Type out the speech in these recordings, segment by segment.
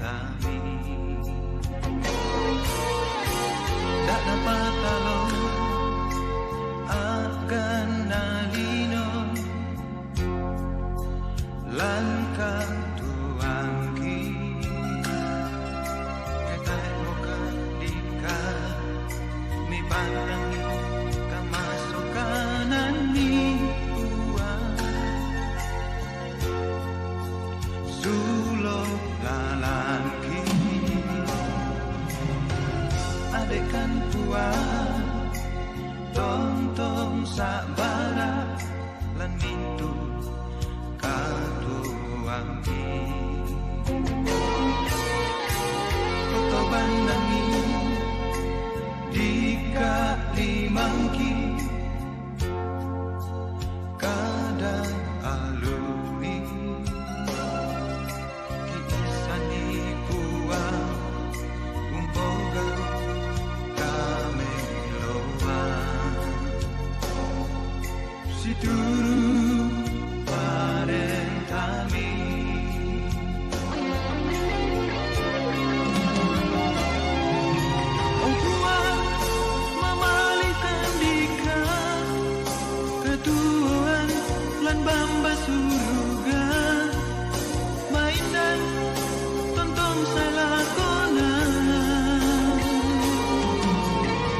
kami tak dapat talong akan nalino langkah tuangki ketai muka dika mi pandangi kamasukanan ni uang sulok lalangki adekan puang tong sabara lan mintu katuangki foto bandangi dika limangki kadang alumi kisani puang umpoga situru paren kami Tuhan memalihkan dika ketuan lan bamba surga mainan tonton salah konan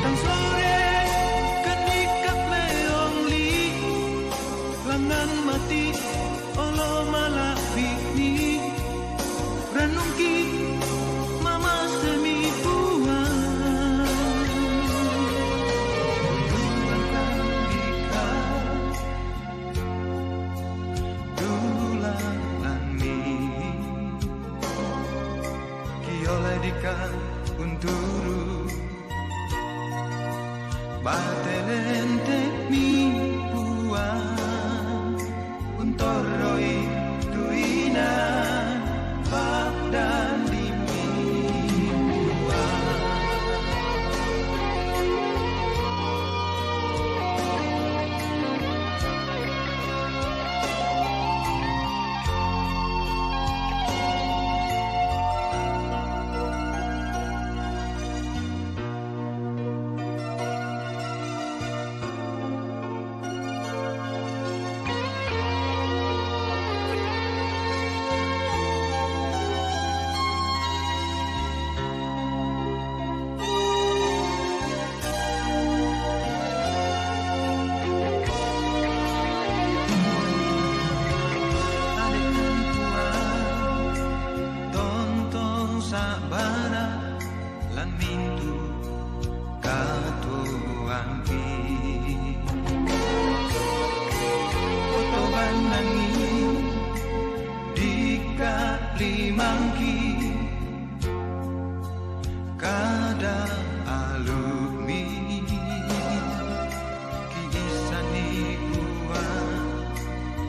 tang sore kenikap meong li langan mati olo malak bikni ranungki mama semi puang oleh dika unturu batelente mi puang untoroi tuina bak dan dimi puang sabana lan mintu katuangki foto bandangi dika limangki kada alumi kisani uang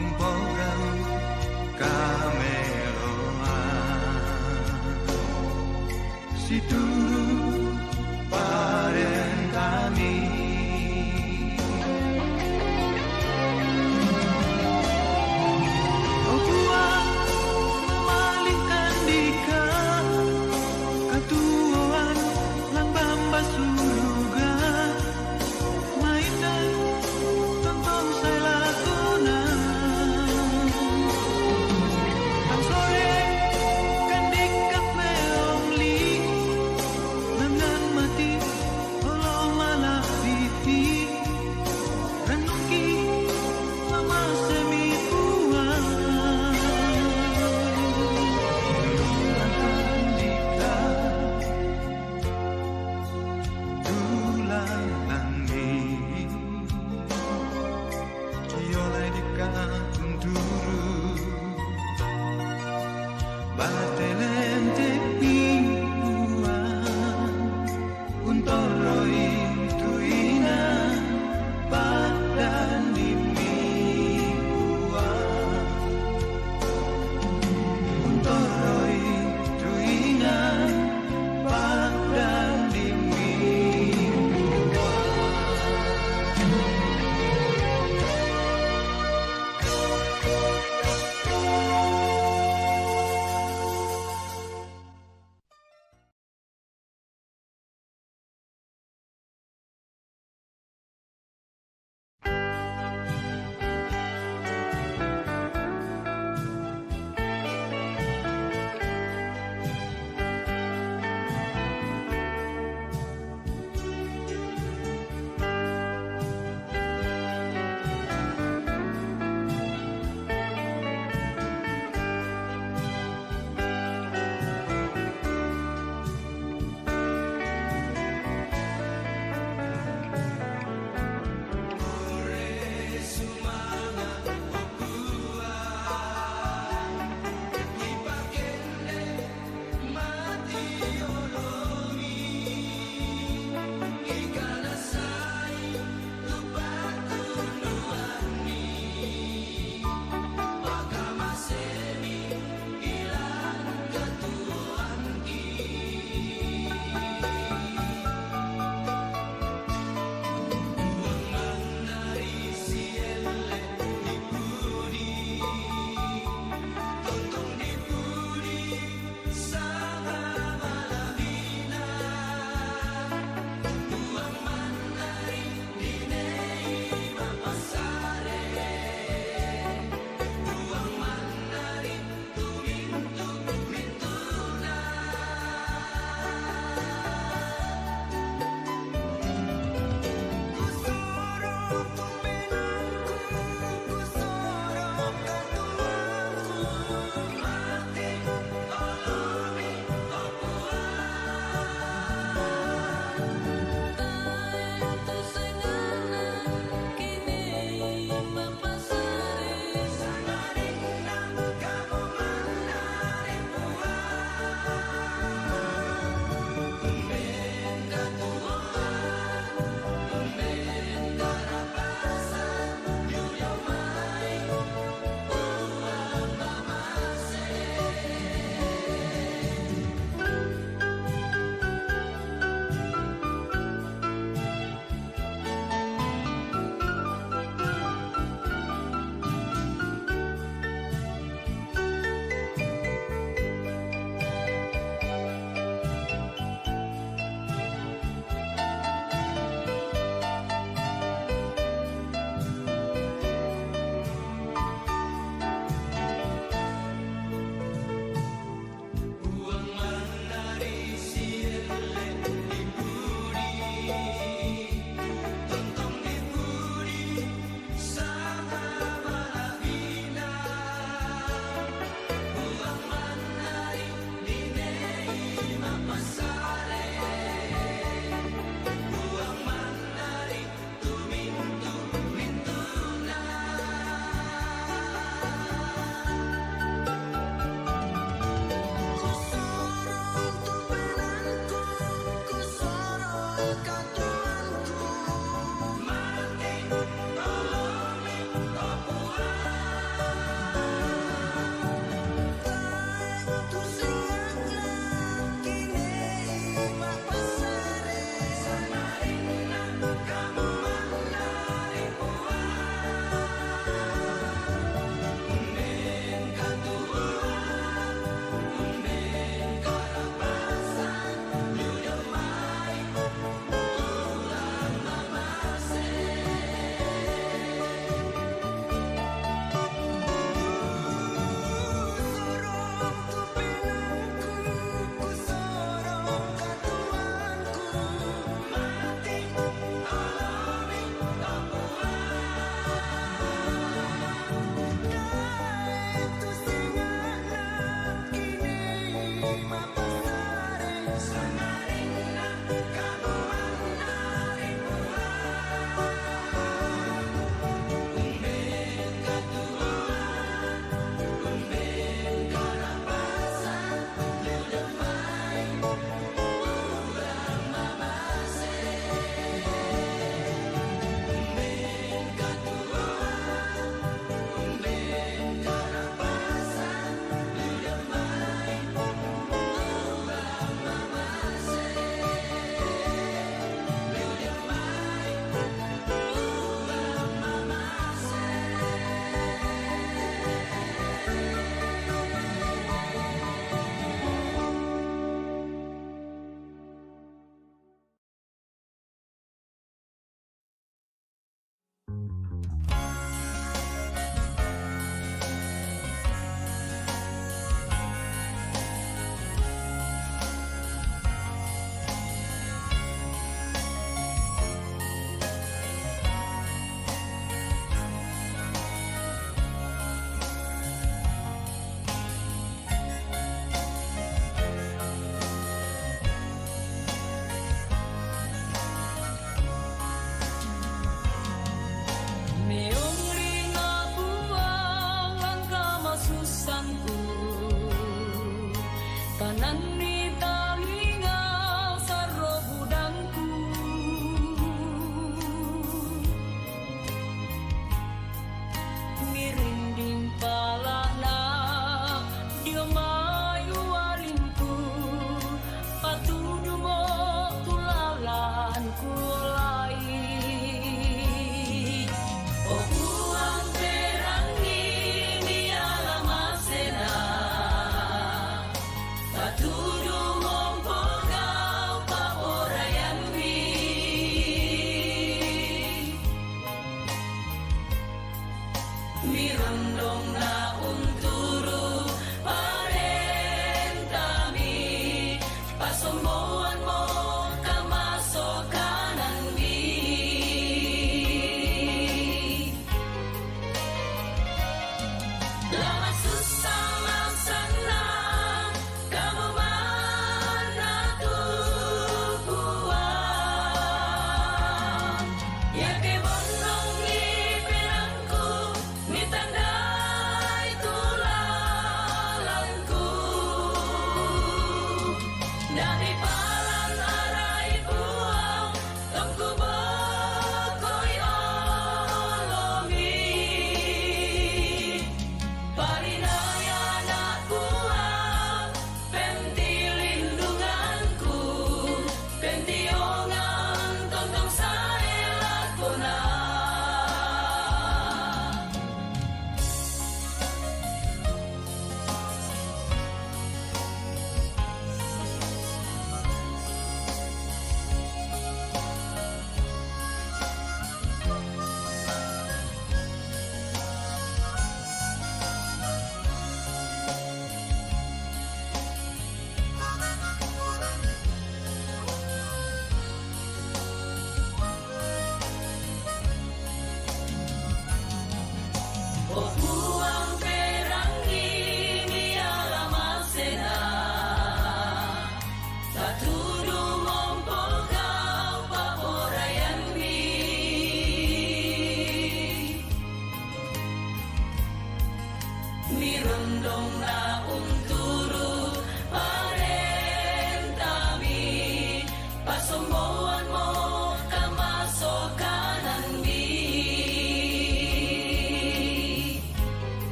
umpogau situru paren kami Tuhan memalihkan dika ketuaan lan bamba surga mainan tonton saya lakonan tang sore kan dikap meong li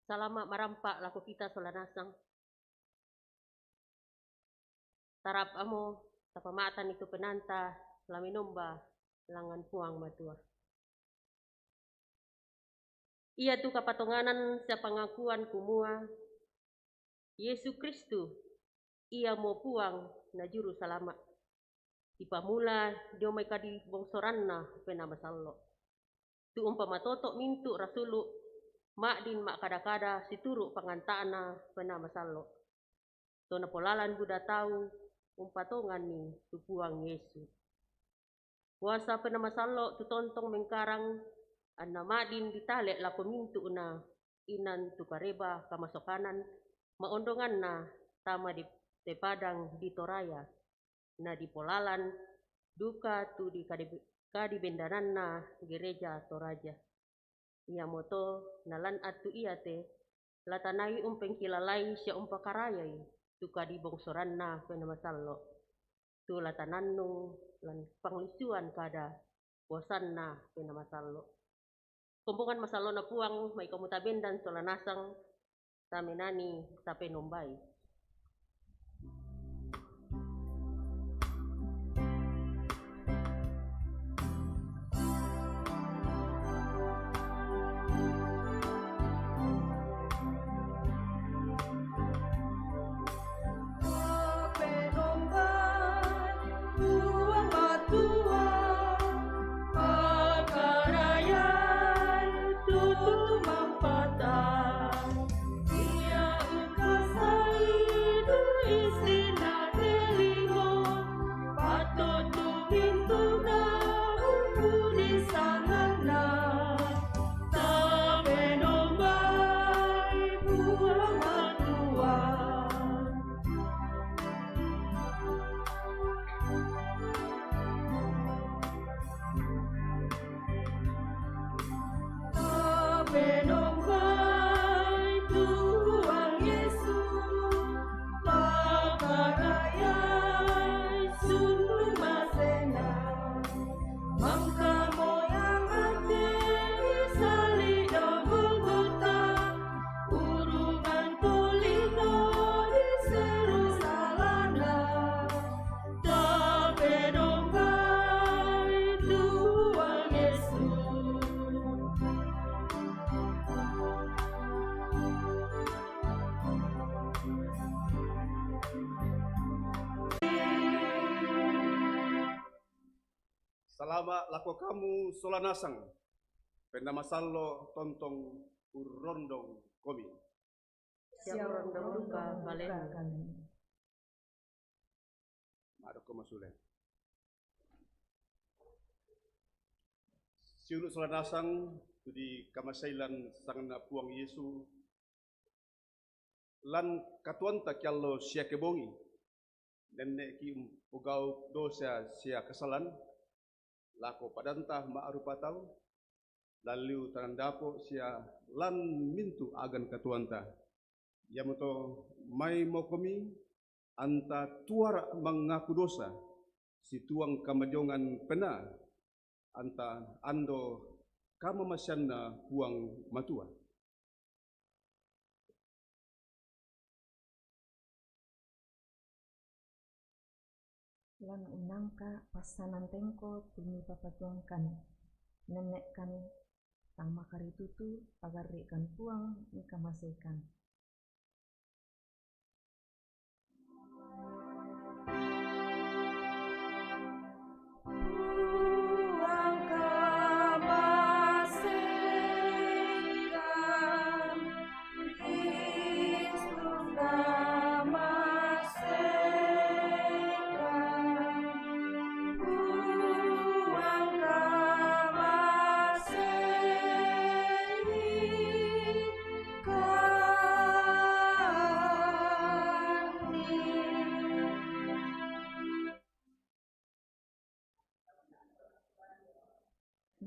Salama marampa laku kita solanasang. Tarap amo tapamatan itu penanta laminomba langan puang matua. Ia tu kapatonganan sa pengakuan kumua Yesu Kristu ia mau puang na juru salama. Ipamula dio may kadi bongsoranna pena masallo. Tu umpamatoto mintu rasulu mak din mak kada-kada situru pangantaana pena masallo. To napolalan buda tahu umpatongan ni tu puang Yesu. Kuasa pena masallo tu tontong mengkarang anna madin ditale la pemintu na inan tu kareba kamasokanan maondongan na tama di tepadang di Toraya na di polalan duka tu di kadibendanan na gereja Toraja. Ia moto nalan atu ia te latanai pengkilalai siya karayai tu kadibongsoran na pena masallo. Tu latananung lan panglisuan kada bosan na pena masallo. Kumbungan masallo na puang may kamutabendan solanasang tamenani sa penumbay. Salama lako kamu solanasang pena masallo tontong urondong komi. Siap rondong duka balen. Mado ko masule. Siulu solanasang di kamasailan sangna puang Yesu lan katuanta kyallo siya kebongi nenne ki ugau dosa siya kasalan lako padantah ma'arupa tau lalu tanandapo siya lan mintu agan katuanta yamoto may mokomi anta tuara mengaku dosa si tuang kamajongan pena anta ando kamamasyanna puang matua. Lan unangka pasanan tengko tumi papatuangkan nenek kan tang makari tutu pagarikan puang nika masekan.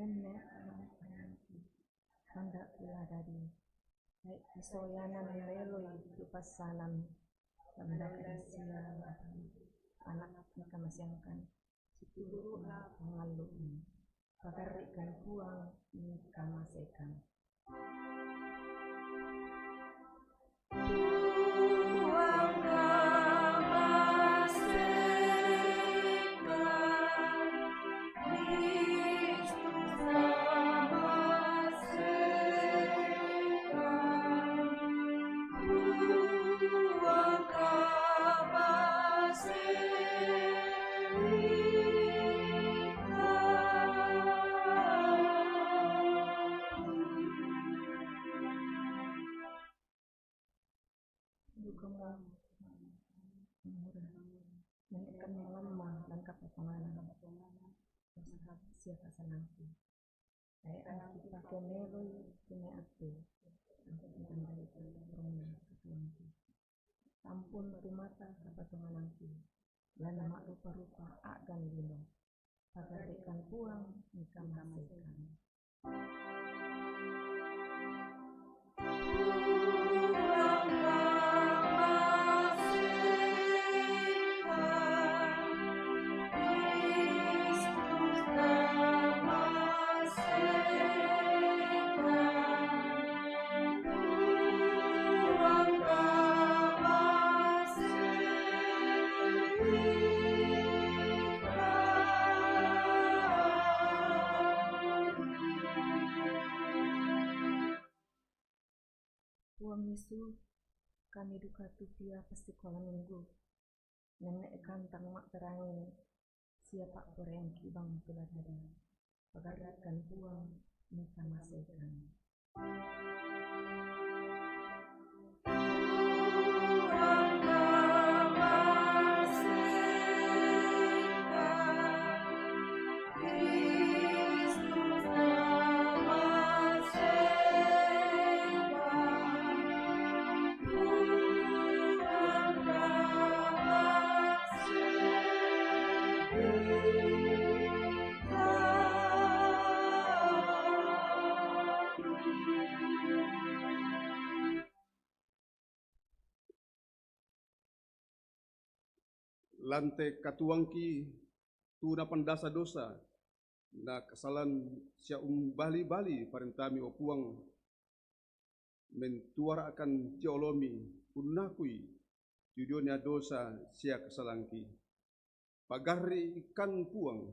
Nenek hendak pula dari baik isoyanan leloi pasanan hendak sia anak mereka masihkan situ pengalu pagarikan puang mereka masihkan. murah menekan yang lemah dan kapatonganan siapa senangku ay ang ipakemeloy kuneate ang pagkandang rona katuangku ampun tumata kapatongananku lana mak rupa-rupa agan lino pagarikan puang ikamasaikan Puang Yesu kami duka tupia pasti kolam minggu nenek kantang mak terangin siapa koreng kibang tuladari pagarikan puang nika masaikan Lante katuangki tuna pandasa dosa na kesalahan sia bali-bali parentami opuang mentuara akan tiolomi unakui judionya dosa sia kesalangki pagari ikan puang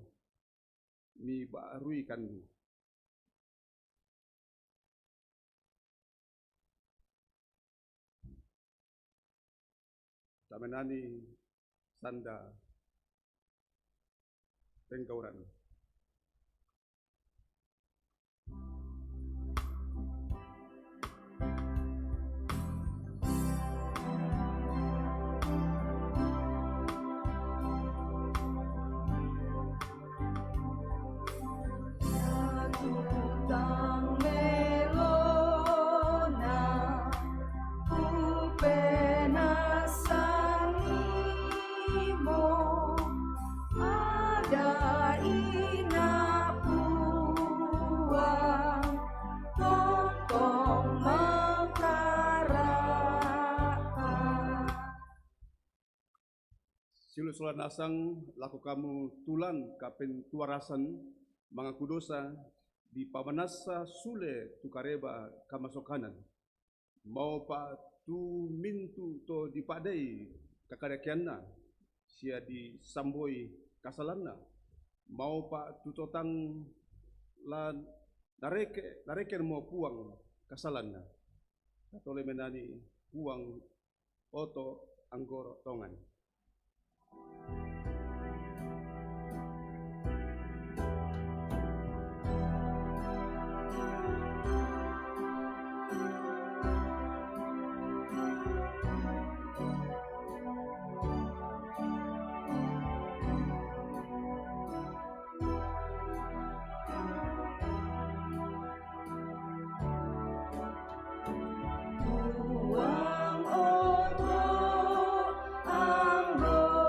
mi barui kan tamenani sanda penggauran Silu sulan asang laku kamu tulan kapen tuarasan mengaku dosa di pamanasa sule tukareba kamasokanan mau pa tu mintu to dipadai kakadakianna sia di samboi kasalanna mau pa tu totang la nareke mau puang kasalanna atole menani puang oto anggoro tongan Puang oto anggo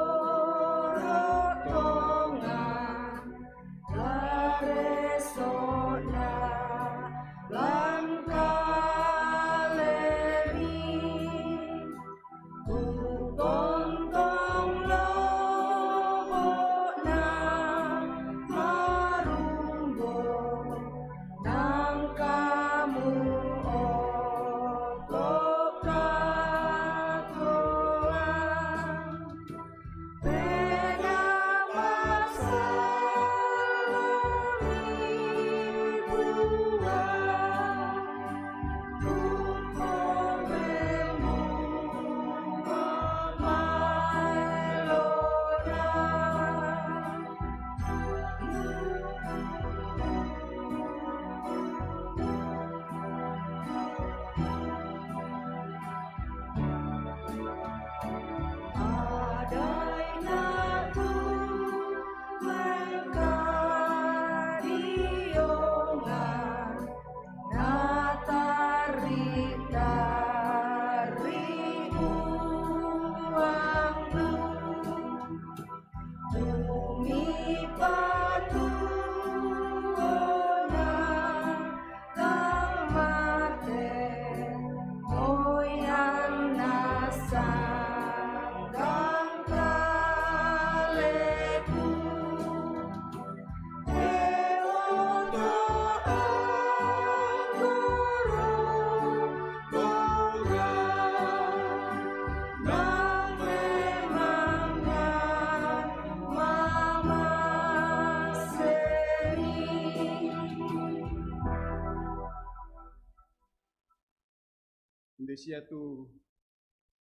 Indonesia tu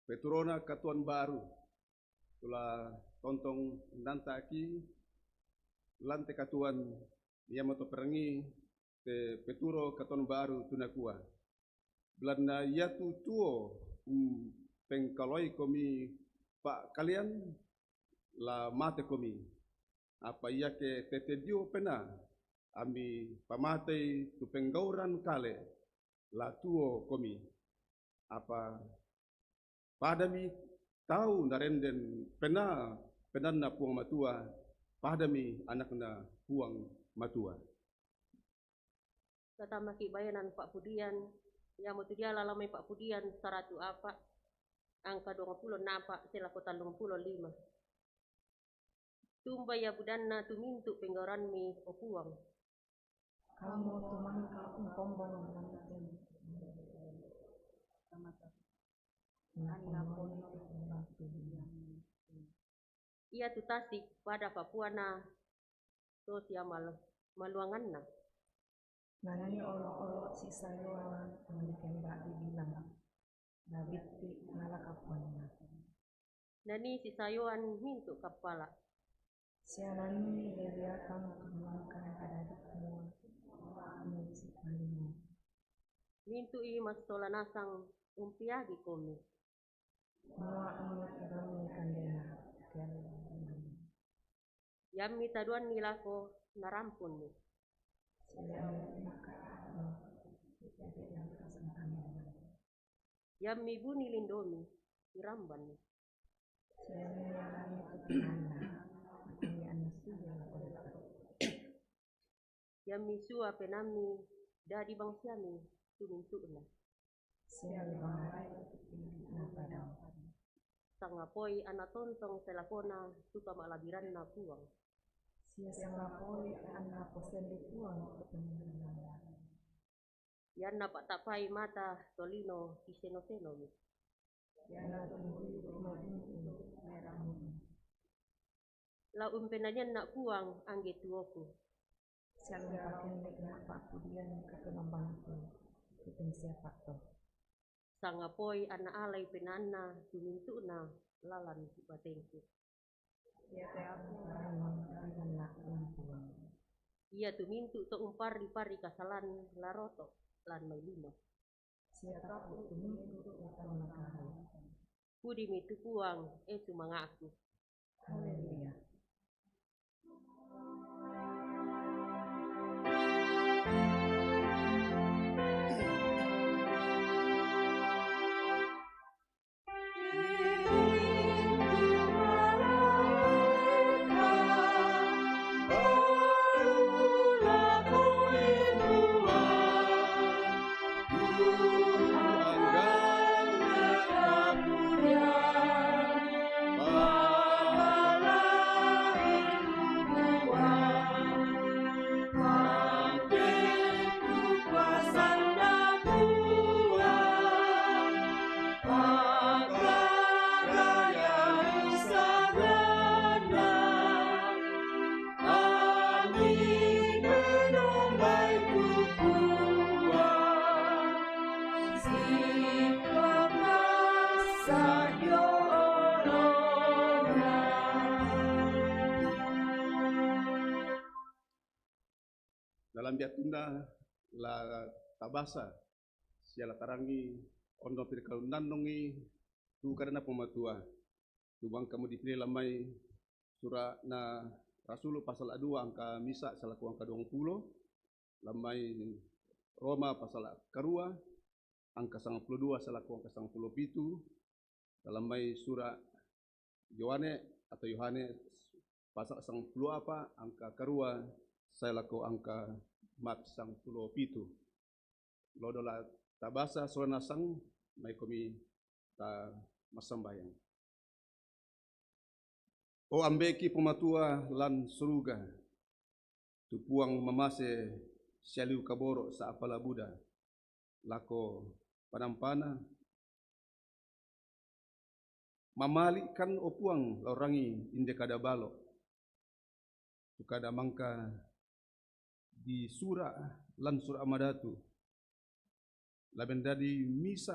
Petrona katuan baru. Tula tontong nanta aki lante katuan Yamato perangi te Peturo katuan baru tunakua. Belanda yatu tuo pengkaloi komi pak kalian la mate komi. Apa iya ke tete dio pena ami pamate tu penggauran kale la tuo komi. Apa padami tahu narenden pena na puang matua padami anakna puang matua. Kata maki bayanan Pak Pudian, yang mau dia lalami Pak Pudian saratu apa, angka 20 napa selaku 35. Tumba ya budanna tumintu penggoran mi opuang. Kamu tumangka pombong namaten. Ia tu tasik pada Papuana sosial maluanganna. Nani olo-olo si sayuan angken mbak dibilang. Babiti nalakapuannya. Nani si sayuan mintu kepala. Sianani leliakan tumangkan pada semua musik malimu. Mintu i mas tola nasang umpiagi komi. Mua kami kandena kian. Yammi taduan nilako narampun ni. Yammi buni lindomi iramban ni. Yammi sua penami dadi bangsiami tumintu'na. Sangapoi anak tontong selakona suka malabiran na puang. Sia sangapoi anak posen di puang kepentingan. Yan napak tapai mata tolino iseno-seno mi. Yana tunggu rumah merah. La umpenanyan nak puang angge tuoku. Siang pakai nak Pak Pudian kepenambang itu ketemu siapa tuh? Sangapoi anak alai penana tumintu'na lalan batengku. Ia tumintu to umpari-pari kasalan laroto lan may lima. Siapa tumintu utang nakahai. Pudi mitu puang itu mangaku. Haleluya. Dalam biatunda la tabasa siala tarangi ondo pirkalu nandongi tu karena pematua tu bang kamu dipilih lamai surah na Rasulu pasal 2 angka misa selaku angka 20 lamai Roma pasal karua angka 92 selaku angka 97 dalam mai surah Yohane atau Yohane pasal 10 apa angka karua saya laku angka mat sang pulo pitu. Lodola tabasa sona sang may komi ta masambayang. O ambeki pematua lan suruga. Tupuang mamase syaliu kaboro sa apala Buddha. Lako panampana. Mamalikan opuang laurangi inde kada balo. Tukada mangka di surah lan surah Amadatu laben dadi misa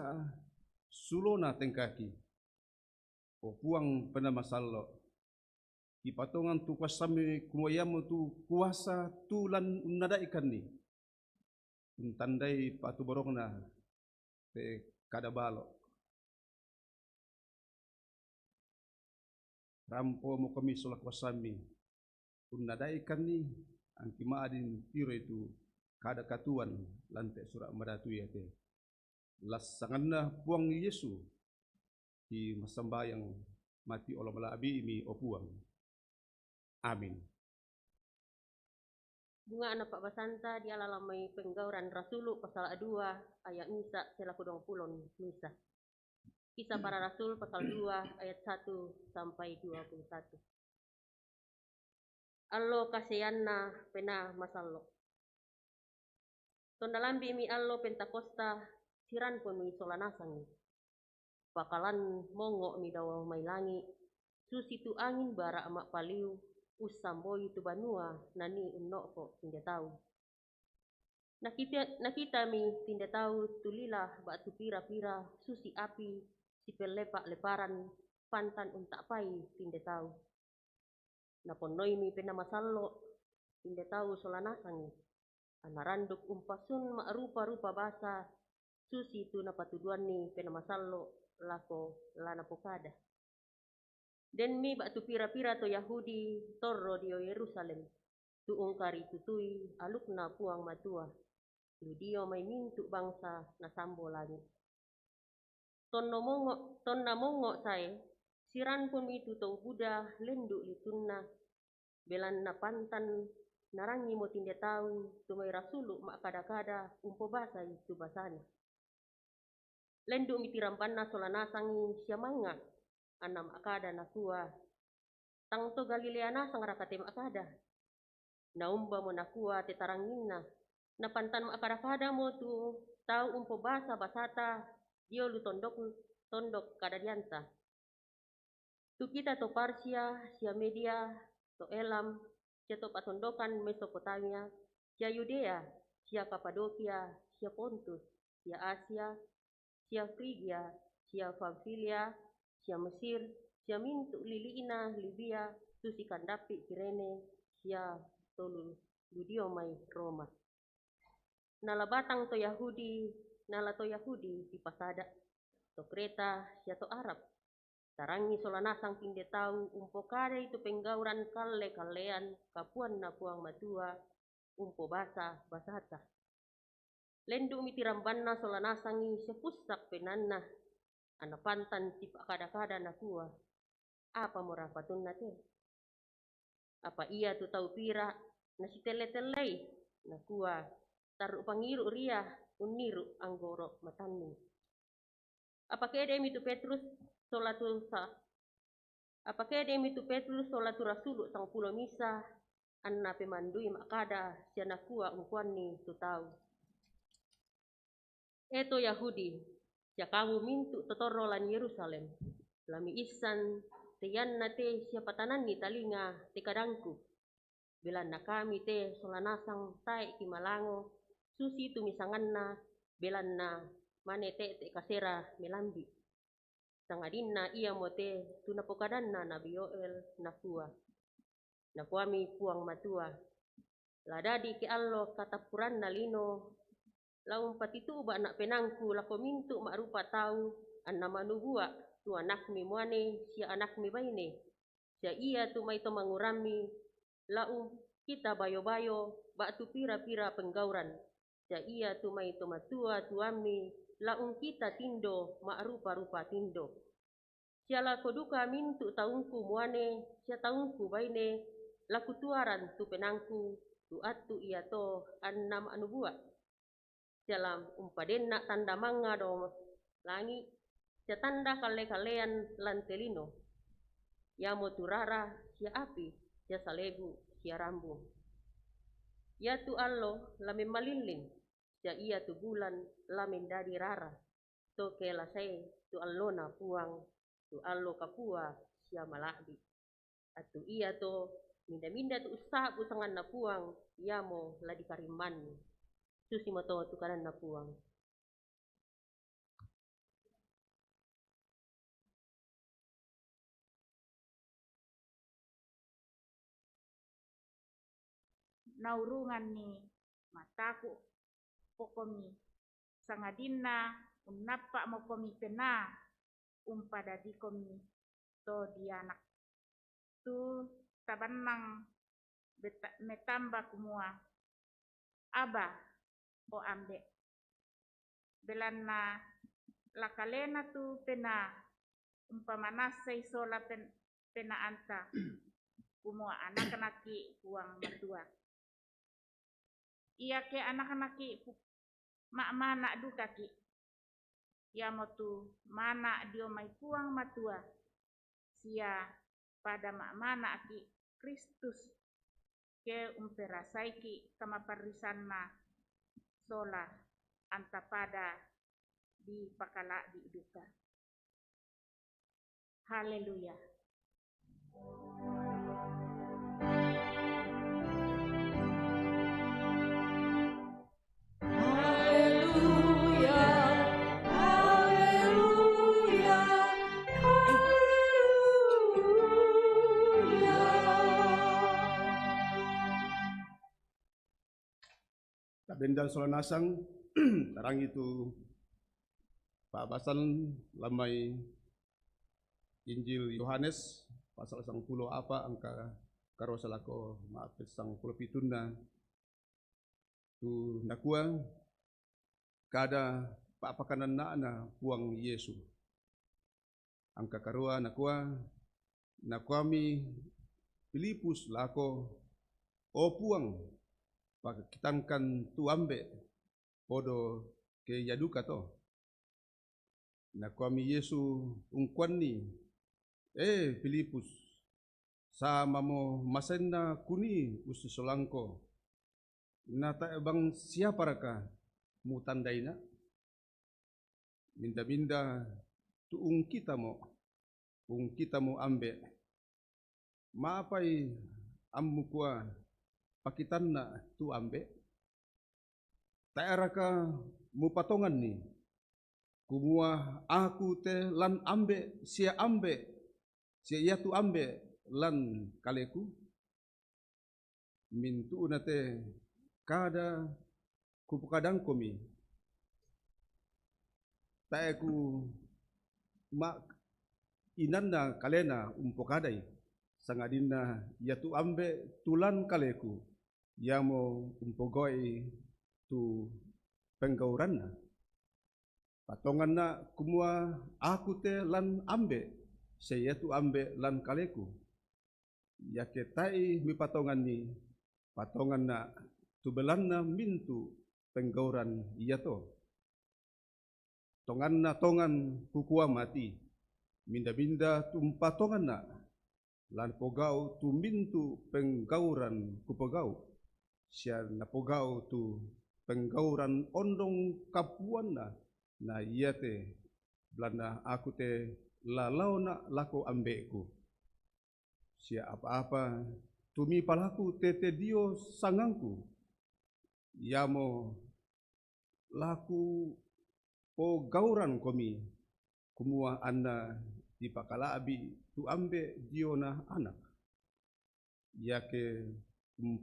sulona tengkaki o puang pena masallo ipatongan tu kuasami kumoyamu tu kuasa tu lan unada ikan ni untandai patu borongna te kada balo rampo mo kami sola kuasami unada ikan ni angki maadin tiro itu kada katuan lante surat madatu ya te lasanganna puang Yesu di masambayang mati olah malabi mi opuang. Amin. Bunga anak Pak Basanta dia lamai penggauran Rasulu pasal 2 ayat misa selaku 20 misa. Kisah para Rasul pasal 2 ayat 1 sampai 21. Allo kasianna pena masallo. Tondalambi mi allo Pentakosta siran pun mi solanasangi. Bakalan mongo mi dawa mai langi. Susi tu angin bara amak paliu. Usamboi tu banua nani unnoko tinda tahu. Nakita mi tinda tahu tulilah batu pira-pira susi api si pelepak leparan pantan untak pai tinda tahu. Naponnoi mi pena masallo tinda tahu solanasangi. Anaranduk umpasun mak rupa-rupa basa susi tu napatuduan ni pena masallo lako lana pokada. Den mi batu pira-pira to Yahudi torro dio Yerusalem tu ungkari tutui alukna puang matua tu dio mai mintu bangsa na sambo langit. Tonna mongo sae siran pun itu to Buddha lendu litunna belan na pantan narangi mo tinda tahu tu mai rasulu mak kada-kada umpo basa itu basana. Lendu mitirampanna solanasangi siamanga anam akada nakua tang to Galileana sang rakate akada naumba mo nakua tetarangina na pantan akada mo tu tau umpo basa basata dio lu tondok kada dianta tu kita to Parsia sia Media to Elam sia to patondokan Mesopotamia sia Yudea sia Kapadokia sia Pontus sia Asia sia Frigia sia Pamfilia sia Mesir, sia mintu liliina Libya, tu si kandapi Kirene, sia tolu ludio mai Roma. Nala batang to Yahudi di pasada, to Kreta, sia to Arab. Tarangi solanasang pinde tahu umpo kare itu penggauran kalean kapuan na puang matua, umpo basata. Lendu mitirambanna solanasangi sepusak penanna. Ana pantan si kada-kada nakua apa mo rapatun nate apa ia tu tau pira nasi tele-telei nakua taru pangiru ria uniru anggoro matani apa kede mi tu Petrus solatu rasulu sang pulo misa anna pemandui makada sia nakua ungkuani tu tau eto Yahudi sia kamu mintu totoro lan Yerusalem lami isan teyanna te siapa tanan ni talinga te kadangku belan na kami te solanasang tae kimalango susi tu misanganna belan na mane te kasera melambi sangadinna ia mote tu napokadanna Nabi Yoel nakua nakuami puang matua ladadi ke allo katapuran na lino laung patitu ba anak penangku lako mintu mak rupa tahu anna manubua tu anak mi muane sia anak mi baine sia ia tu mai to mangurami laung kita bayo-bayo bak tu pira-pira penggauran sia ia tu mai to matua tuami laung kita tindo mak rupa-rupa tindo sia lako duka mintu taungku muane sia taungku baine laku tuaran tu penangku tu atu ia to annam anubua dalam umpadenna tanda manga do langi sia tanda kale-kalean lantelino ya moturara sia api sia salegu sia rambu ya tu allo lame maliling sia ia tu bulan lame dadi rara to kela sai tu allona puang tu allo kapua sia malabi atu ia to minda-minda tu usabu sangan na puang yamo ladi kariman susi moto tu kanan na puang naurungan ni mataku pokomi sangadina unapa mo komi pena umpada di komi to dianak tu tabanang metamba kumua aba o ambe belana lakalena tu pena umpamanasay sola pena anta kumua anak-anaki huang matua iya ke anak-anaki mana dukaki ya motu mana dio mai puang matua sia pada mana aki Kristus ke umperasaiki kama parisanna sola anta pada di pakala di duka. Haleluya. Benda soal nasang tarang itu pabasan lamai Injil Yohanes pasal 10 apa angka karo salako maafet 10 pituna tu nakua kada paapakanan na puang Yesu angka karua nakua nakuami Filipus lako o puang pakitangkan tu ambe podo ke yaduka to nakuami Yesu ungkwani Filipus sama mo masenna kuni ususolangko nata bang siapa raka mutandaina minda-minda tu ung kita mo ambe maapai ammu kuah pakitanna tu ambe taeraka mu patongan ni kumua aku te lan ambe sia ia tu ambe lan kaleku mintu nate kada kupukadang komi taeku ma inanda kalena umpokadai sangadina ia tu ambe tulan kaleku yamo umpogoi tu penggauranna patonganna kumua aku te lan ambe saya tu ambe lan kaleku ya ketai mi patongan ni patonganna tu belanna mintu penggauran iya to tonganna tongan kukua mati minda-minda tu patonganna lan pogau tu mintu penggauran kupogau sia napogau tu penggauran ondong kapuanna na iya te belanda aku te lalau na lako ambeku sia apa-apa tumi palaku tete dio sangangku yamo laku po gauran komi kumua anda di pakala abi tu ambe dio na anak yake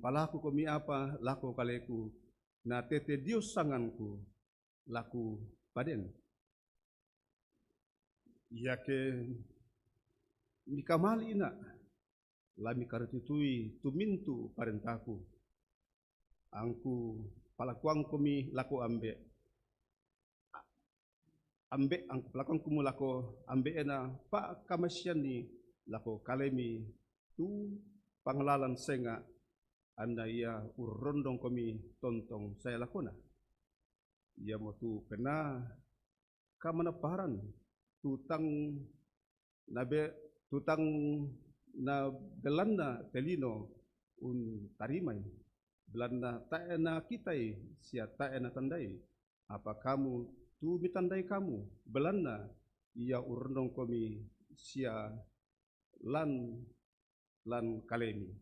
palaku komi apa lako kaleku na tete dio sanganku laku paden yake mikamali ina lami karetutui tumintu parentaku angku palakuang komi lako ambe angku palakuang kumu lako ambe ena pa kamasian ni lako kalemi tu panglalan senga anda ia urondong komi tontong saya lakona ia motu kena kamanaparan tutang na belanda telino un tarimai belanda taena kitai sia taena tandai apa kamu tu mitandai kamu belanda ia urondong komi sia lan kalemi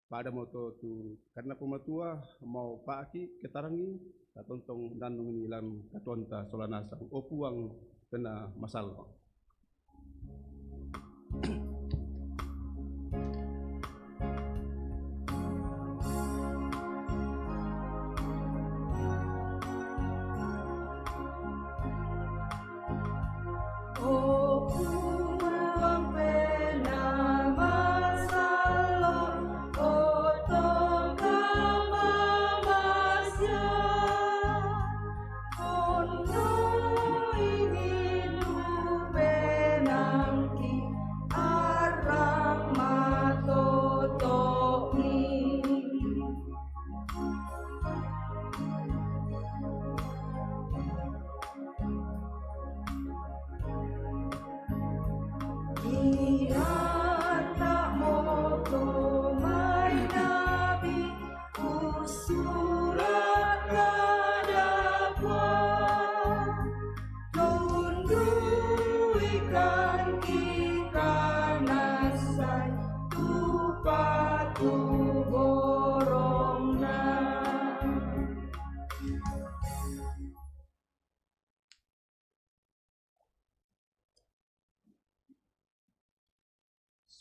pada moto tu karena pematua mau paaki ketarangi katontong danung nilam katonta solanasang opuang kena masalah.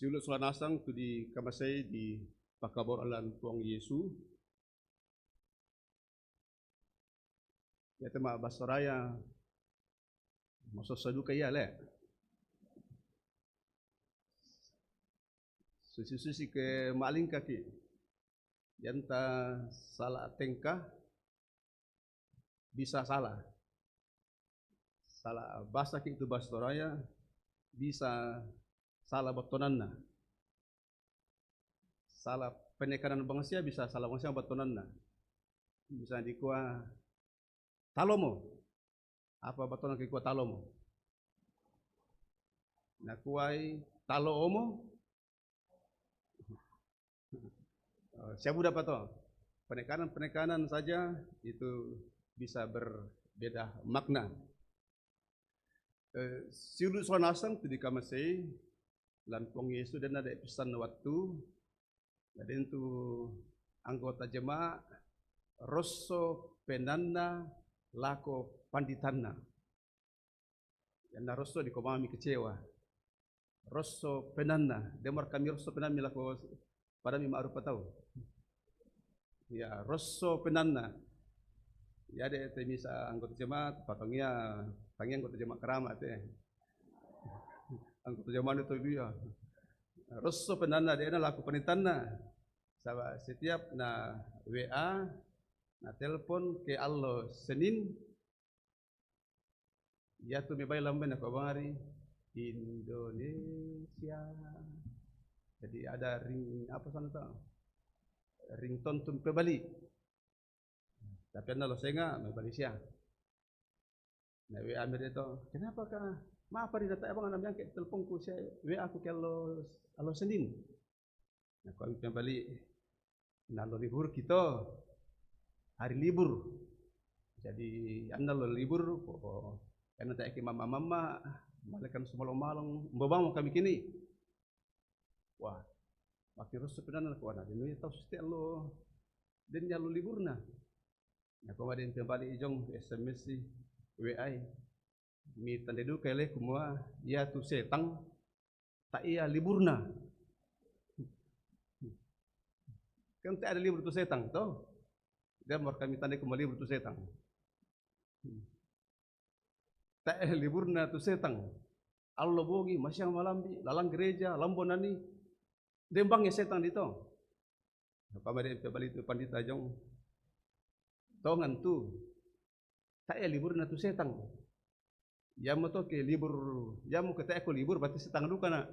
Siulut sulanasang tu di kamasay di pakabor alan Tuang Yesu. Ya tema basaraya masosadu kaya le. Susi ke maling kaki. Yanta salah tengkah bisa salah. Salah bahasa itu basaraya bisa salah batonanna. Salah penekanan bangsa bisa salah bangsa batonanna. Bisa dikua talomo. Apa batonan kikua talomo? Nakuai taloomo. Siapa dapat toh? Penekanan saja itu bisa berbeda makna. Siulut sulanasang tu di kamasay lan Tuang Yesu dan ada pesan waktu dan itu anggota jemaah rosso penanna lako panditanna dan rosso di komami kecewa rosso penanna demar kami rosso penanna lako pada mi ma'ruf tahu ya rosso penanna ya ada temisa anggota jemaah patongnya anggota jemaah keramat anggota jemaah itu dia rosso penanna dia laku penitanna sama setiap na WA na telepon ke Allah Senin ya tu mebay lamben na kabari Indonesia jadi ada ring apa sana tu ringtone tu pebali tapi anda lo senga Malaysia na WA mere itu kenapa kah maaf di data abang anak yang ke teleponku saya WA aku kalau Senin. Nah kami kembali nalo libur kita hari libur. Jadi anda lo libur karena tak mama malakan semalam membawa kami kini. Wah makin terus sebenarnya aku anak ini tahu setiap lo dan jalo libur nah. Nah kemarin kembali ijong SMS WA. Mi tandedu kele kumua ya tu setang tak iya liburna kan tak ada libur tu setang toh dia mar kami tande kembali libur tu setang tak ada liburna tu setang Allah bogi masyang malambi lalang gereja lambonani dembangnya setang dito pamade balik tu pandita jong tongan tu tak ada liburna tu setang Jamu to ke libur, jamu kata aku libur berarti setang duka nak.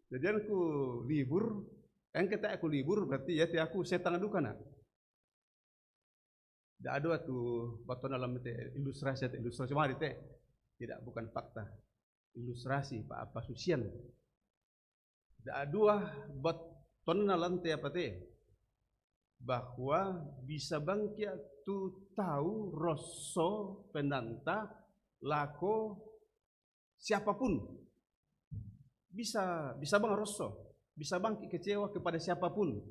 Jadi aku libur, kata aku libur berarti ya aku setang duka nak. Dah ada tu baton dalam ilustrasi mari teh. Tidak bukan fakta. Ilustrasi apa susian. Dah ada baton dalam teh apa teh? Bahwa bisa bangkia tu tahu rosso penanta lako siapapun bisa bang rosso bisa bang kecewa kepada siapapun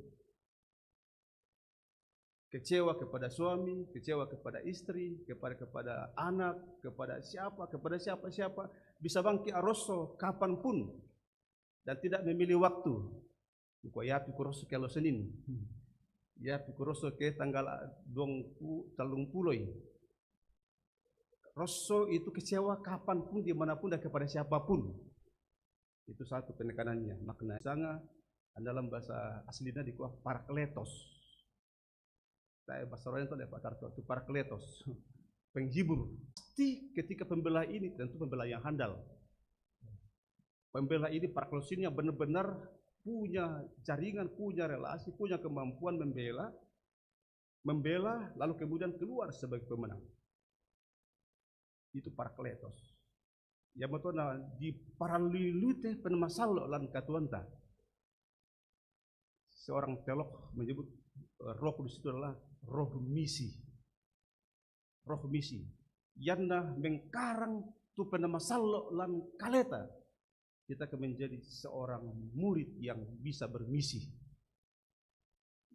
kecewa kepada suami kecewa kepada istri kepada anak kepada siapa bisa bang rosso kapanpun dan tidak memilih waktu kau ya pikir rosso kalau Senin ya pikuroso ke tanggal 30 rosso itu kecewa kapanpun dimanapun dan kepada siapapun itu satu penekanannya makna sanga dalam bahasa aslinya dikuah parakletos saya bahasa Romawi itu ada pakar itu parakletos penghibur pasti ketika pembelah ini tentu pembelah yang handal pembelah ini parakletosnya benar-benar punya jaringan, punya relasi, punya kemampuan membela, lalu kemudian keluar sebagai pemenang. Itu parakletos. Ya matona di paralilute penemasalo lan katuanta. Seorang teolog menyebut Roh Kudus itu adalah roh misi. Roh misi. Yanda mengkarang tu penemasalo lan kaleta. Kita akan menjadi seorang murid yang bisa bermisi.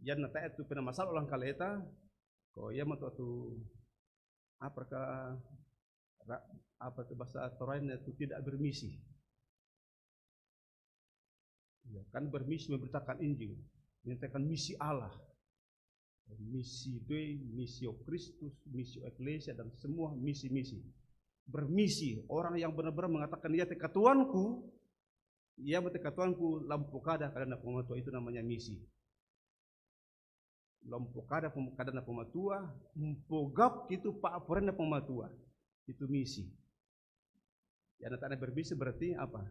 Yanda taat tu penemasalo lan kaleta. Ko ya mato tu apakah apa itu bahasa Torainnya itu tidak bermisi. Ya, kan bermisi memberitakan Injil, memberitakan misi Allah, misi Dei, misi Kristus, misi Eklesia dan semua misi-misi. Bermisi, orang yang benar-benar mengatakan ya teka Tuanku, ya teka Tuanku lampu kada karena pematua itu namanya misi. Lampu kada karena pematua, mpogap itu pak aporena pematua. Itu misi. Yang tak ada bermisi berarti apa?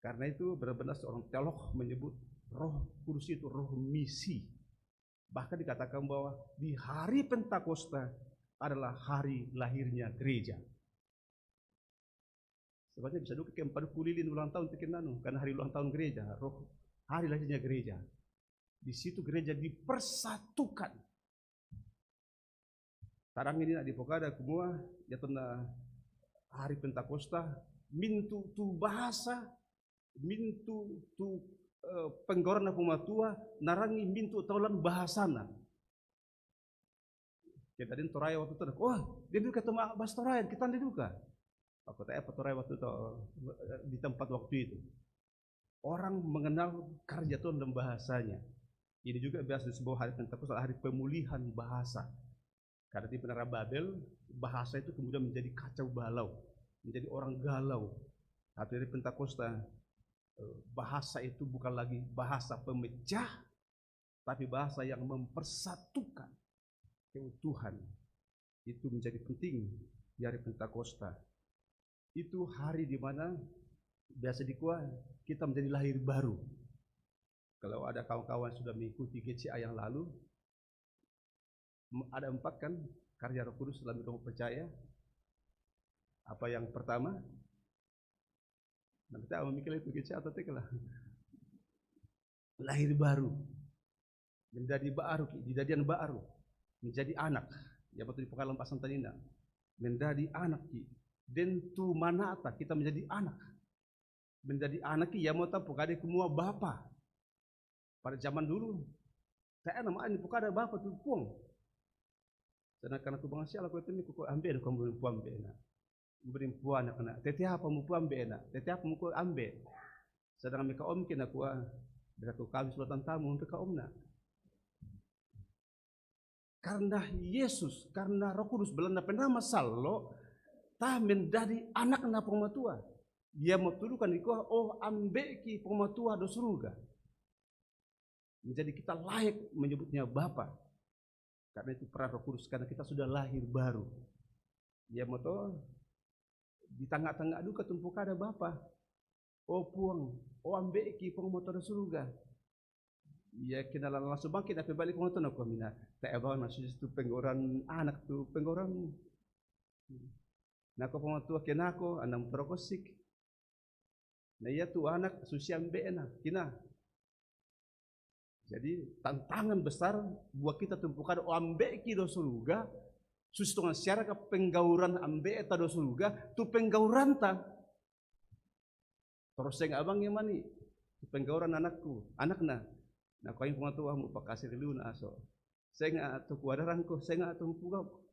Karena itu benar-benar seorang teolog menyebut Roh Kudus itu roh misi. Bahkan dikatakan bahwa di hari Pentakosta adalah hari lahirnya gereja. Sebabnya bisa duka kempadu kulilin ulang tahun tekenanu karena hari ulang tahun gereja, roh hari lahirnya gereja. Di situ gereja dipersatukan. Tarang ini di Pokada kumua jatuna hari Pentakosta mintu tu bahasa mintu tu penggorana pematua narangi mintu taulan bahasana. Kita din Toraya waktu itu, dia juga ketemu bahasa Toraya, kita juga. Aku tanya Toraya waktu itu di tempat waktu itu. Orang mengenal karya Tuhan dan bahasanya. Ini juga biasa disebut hari Pentakosta, hari pemulihan bahasa. Karena di Menara Babel, bahasa itu kemudian menjadi kacau balau, menjadi orang galau. Tapi dari Pentakosta, bahasa itu bukan lagi bahasa pemecah, tapi bahasa yang mempersatukan keutuhan. Itu menjadi penting di hari Pentakosta. Itu hari di mana biasa dikuah kita menjadi lahir baru. Kalau ada kawan-kawan sudah mengikuti GCA yang lalu, ada 4 kan karya Roh Kudus dalam hidup percaya. Apa yang pertama? Nanti aku mikir itu GCA atau tekelah. Lahir baru, menjadi baru, dijadian baru, menjadi anak. Ya betul di pengalaman Pak Santanina, menjadi anak ki. Dan tu manata kita menjadi anak. Menjadi anak ki ya mau tahu pokade semua bapa. Pada zaman dulu, saya namanya pokade bapa tu puang. Sedangkan aku bangsa aku itu ni kuku ambil kamu puang bena. Beri puan nak tete apa mu puang bena. Tete apa mu ambil. Sedangkan mereka om kena aku beratu kami sulatan tamu untuk om nak. Karena Yesus, karena Roh Kudus belanda penama sallo, tah menjadi anak na pematua. Dia mau tuduhkan dikuah, oh ambe ki pematua do surga. Menjadi kita layak menyebutnya Bapa. Karena itu peran Roh Kudus, karena kita sudah lahir baru. Dia mau tahu di tengah-tengah duka tumpuk ada Bapa. Oh puang, oh ambe ki pematua do surga. Ya kenalan langsung bangkit apa balik pematua nak mina. Tak abang masih itu penggoran anak tu penggoran. Nako pematua kenako anam prokosik. Nah ia tu anak susiam bena kina. Jadi tantangan besar buat kita tumpukan ambe ki do surga, sustongan secara ke penggauran ambe eta do surga, tu penggauran ta. Terus saya abang yang mani, tu penggauran anakku, anakna. Nah kau yang pematua mu pakasih dulu na aso. Saya nggak tu kuadaranku, saya nggak tumpukau.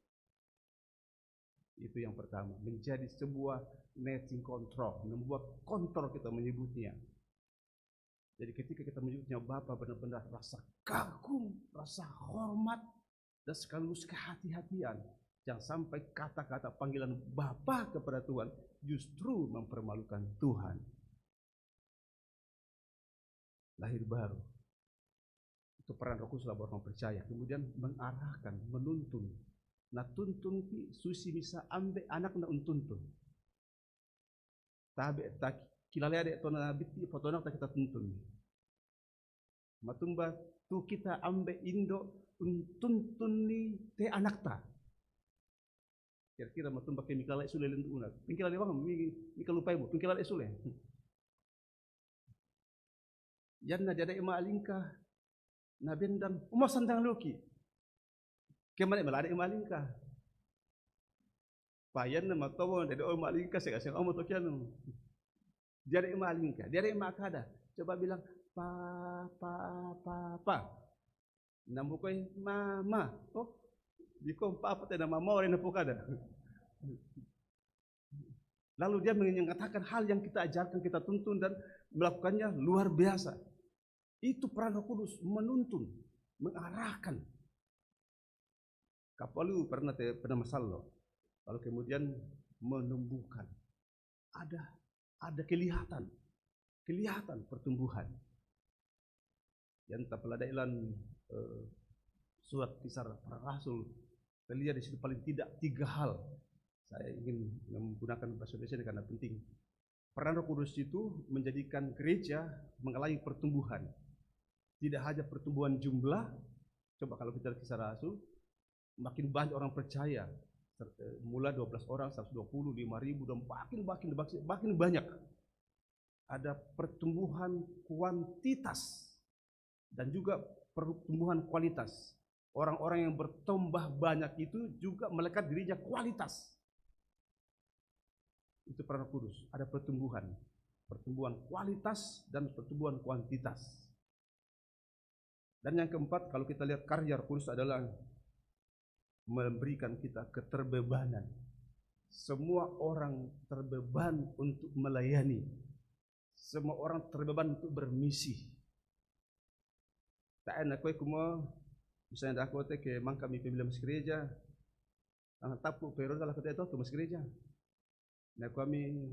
Itu yang pertama, menjadi sebuah netting control, membuat kontrol kita menyebutnya. Jadi ketika kita menyebutnya Bapa benar-benar rasa kagum, rasa hormat, dan sekaligus kehati-hatian. Jangan sampai kata-kata panggilan Bapa kepada Tuhan justru mempermalukan Tuhan. Lahir baru. Itu peran Roh Kudus dalam orang percaya. Kemudian mengarahkan, menuntun. Nah tuntun ki susi bisa ambil anak na untuntun. Tabe tak kilale ade to na biti foto nak kita tuntun. Matumba tu kita ambil indo untuntun ni te anak ta. Kira-kira matun pakai mikala esule lentu una. Pingkila de bang mikal lupai bu, pingkila esule. Yanna dia ada ema alingka. Na bendam umah sandang loki. Kemana melada ema alingka. Payan na matawa dari ema alingka saya omo tokianu. Dia ada ema alingka, dia ada ema akada. Coba bilang pa. Nambukoy mama. Oh, di ko papa teh nama mama orang napukada. Lalu dia mengatakan hal yang kita ajarkan, kita tuntun dan melakukannya luar biasa. Itu peran Roh Kudus menuntun, mengarahkan. Kapalu pernah masalah. Lalu kemudian menumbuhkan. Ada kelihatan pertumbuhan. Yang tak peladailan surat Kisah Para Rasul, kita lihat di situ paling tidak 3 hal. Saya ingin menggunakan bahasa Indonesia karena penting. Peran Roh Kudus itu menjadikan gereja mengalami pertumbuhan. Tidak hanya pertumbuhan jumlah. Coba kalau kita lihat Kisah Rasul, makin banyak orang percaya. Mulai 12 orang, 120, 5.000, dan makin banyak. Ada pertumbuhan kuantitas dan juga pertumbuhan kualitas. Orang-orang yang bertambah banyak itu juga melekat dirinya kualitas. Itu peran Roh Kudus. Ada pertumbuhan kualitas dan pertumbuhan kuantitas. Dan yang keempat, kalau kita lihat karya Roh Kudus adalah memberikan kita keterbebanan. Semua orang terbeban untuk melayani. Semua orang terbeban untuk bermisi. Tak enak kau kuma, misalnya aku ke mangka mi pemilihan masuk gereja, tapu periode kalau kita itu masuk gereja. Nah kami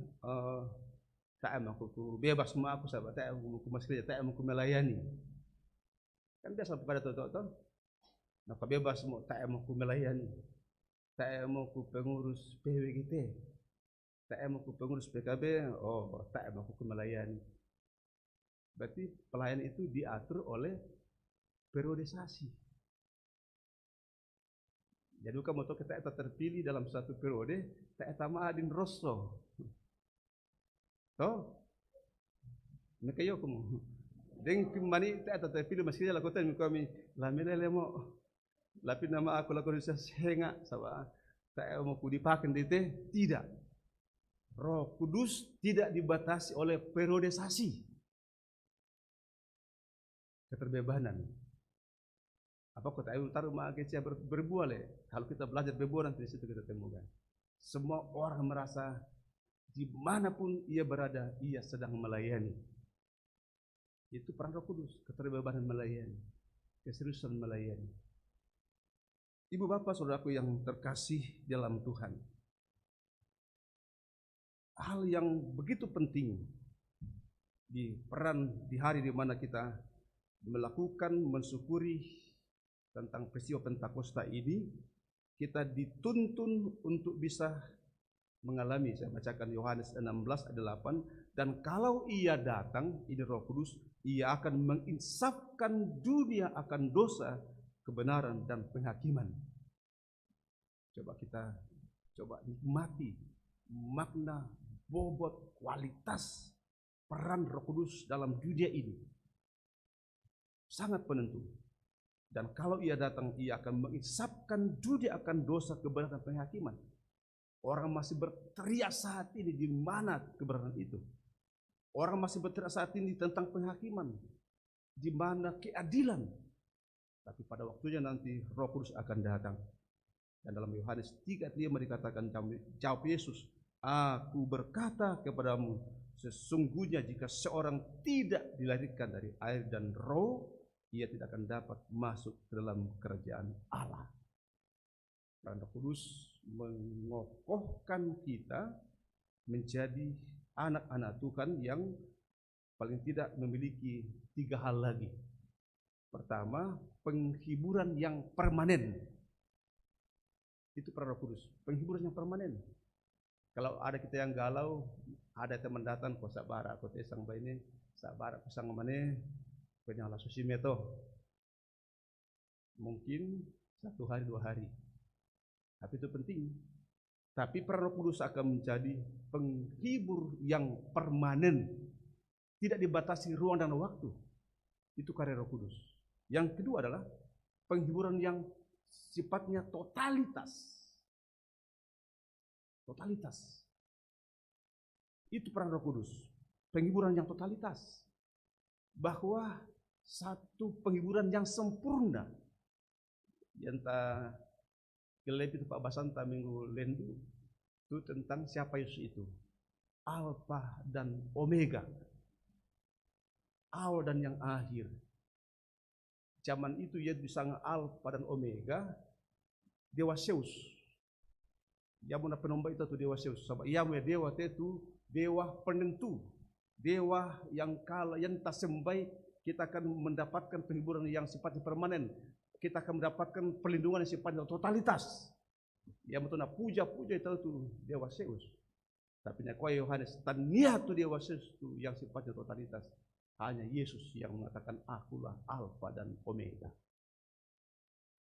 tak emak aku bebas semua aku sahabat, tak emak aku masuk gereja, tak emak aku melayani. Kan biasa pada toto. Nah bebas semua, tak emak aku melayani, tak emak aku pengurus PWGT, tak emak aku pengurus PKB, tak emak aku melayani. Berarti pelayanan itu diatur oleh periodisasi. Jadi kamu tahu kita terpilih dalam satu periode, tak etama adin rosso. Toh, mekayo kamu. Deng kimani tak terpilih masih lakukan kami. Lamile lemo, lapin nama aku lakukan senga, sawa. Tak mau kudipakan dite, tidak. Roh Kudus tidak dibatasi oleh periodisasi. Keterbebanan. Apa kota ayu taruh magesia berbuah le. Kalau kita belajar berbuah nanti di situ kita temukan. Semua orang merasa dimanapun ia berada, ia sedang melayani. Itu peran Roh Kudus, keterbebanan melayani, keseriusan melayani. Ibu bapak saudaraku yang terkasih dalam Tuhan, hal yang begitu penting di hari di mana kita melakukan mensyukuri tentang peristiwa Pentakosta ini, kita dituntun untuk bisa mengalami. Saya bacakan Yohanes 16 ayat 8, dan kalau ia datang, ini Roh Kudus, ia akan menginsafkan dunia akan dosa, kebenaran dan penghakiman. Coba nikmati makna, bobot, kualitas peran Roh Kudus dalam dunia ini. Sangat penentu. Dan kalau ia datang, ia akan menginsafkan dunia akan dosa, kebenaran dan penghakiman. Orang masih berteriak saat ini di mana kebenaran itu. Orang masih berteriak saat ini tentang penghakiman, di mana keadilan. Tapi pada waktunya nanti Roh Kudus akan datang. Dan dalam Yohanes 3:5 dikatakan, jawab Yesus, aku berkata kepadamu, sesungguhnya jika seorang tidak dilahirkan dari air dan Roh, ia tidak akan dapat masuk ke dalam kerajaan Allah. Peran Roh Kudus mengokohkan kita menjadi anak-anak Tuhan yang paling tidak memiliki 3 hal lagi. Pertama, penghiburan yang permanen. Itu peran Roh Kudus, penghiburan yang permanen. Kalau ada kita yang galau, ada teman datang, kok sabara, kok tesang baini, sabara kusang mane, penyala susimeto. Mungkin 1 hari 2 hari. Tapi itu penting. Tapi peran Roh Kudus akan menjadi penghibur yang permanen, tidak dibatasi ruang dan waktu. Itu karya Roh Kudus. Yang kedua adalah penghiburan yang sifatnya totalitas. Totalitas. Itu peran Roh Kudus. Penghiburan yang totalitas. Bahwa satu penghiburan yang sempurna. Yanta kelebih itu Pak Basanta minggu lendu itu tentang siapa Yesus itu. Alfa dan Omega. Awal dan yang akhir. Zaman itu ia bisa Alfa dan Omega, Dewa Zeus. Dia muna penomba itu Dewa Zeus. Sebab ia punya dewa itu dewa penentu, dewa yang kala yang tak sembai, kita akan mendapatkan penghiburan yang sifatnya permanen. Kita akan mendapatkan perlindungan yang sifatnya totalitas. Ia betul nak puja-puja itu Dewa Zeus. Tapi nak kau Yohanes tania tu Dewa Zeus itu yang sifatnya totalitas. Hanya Yesus yang mengatakan akulah Alfa dan Omega.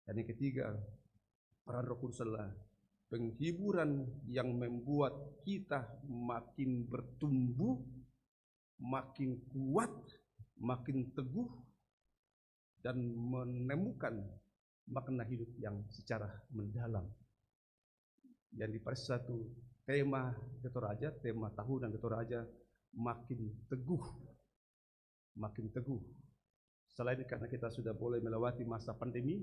Dan yang ketiga, peran Roh Kudus adalah penghiburan yang membuat kita makin bertumbuh, makin kuat, makin teguh, dan menemukan makna hidup yang secara mendalam. Yang di pas satu tema Ketoraja, tema tahunan Ketoraja, makin teguh, makin teguh. Selain karena kita sudah boleh melewati masa pandemi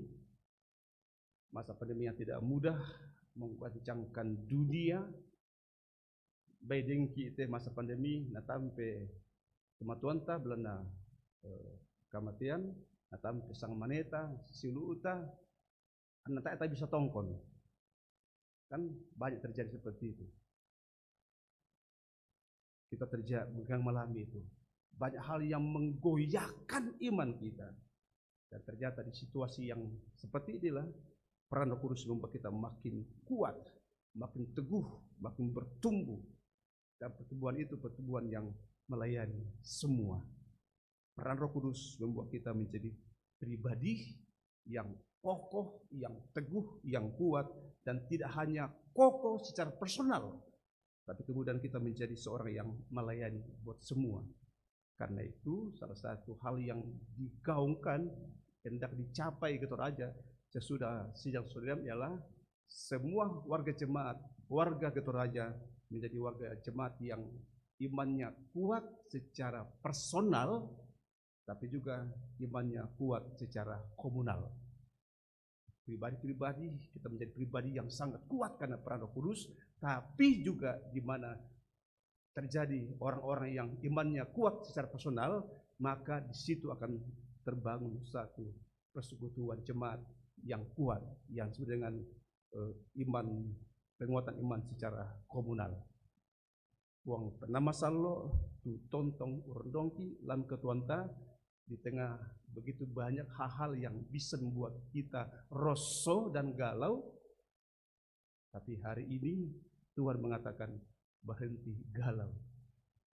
yang tidak mudah mengguncangkan dunia. Baidengki itu masa pandemi natampe kematuanta belana kematian natampe sang maneta siluuta anata eta bisa tongkon. Kan banyak terjadi seperti itu. Kita mengalami itu. Banyak hal yang menggoyahkan iman kita. Dan ternyata di situasi yang seperti inilah peran Roh Kudus membuat kita makin kuat, makin teguh, makin bertumbuh. Dan pertumbuhan itu pertumbuhan yang melayani semua. Peran Roh Kudus membuat kita menjadi pribadi yang kokoh, yang teguh, yang kuat, dan tidak hanya kokoh secara personal, tapi kemudian kita menjadi seorang yang melayani buat semua. Karena itu salah satu hal yang digaungkan hendak dicapai Ketoraja sesudah sidang sodam ialah semua warga jemaat, warga Ketoraja menjadi warga jemaat yang imannya kuat secara personal, tapi juga imannya kuat secara komunal. Pribadi-pribadi kita menjadi pribadi yang sangat kuat karena peran Roh Kudus, tapi juga di mana terjadi orang-orang yang imannya kuat secara personal, maka di situ akan terbangun satu persekutuan jemaat yang kuat, yang disebut dengan penguatan iman secara komunal. Wong nama salo tu tontong urondongki lam ketuanta di tengah begitu banyak hal-hal yang bisa membuat kita rosso dan galau, tapi hari ini Tuhan mengatakan berhenti galau,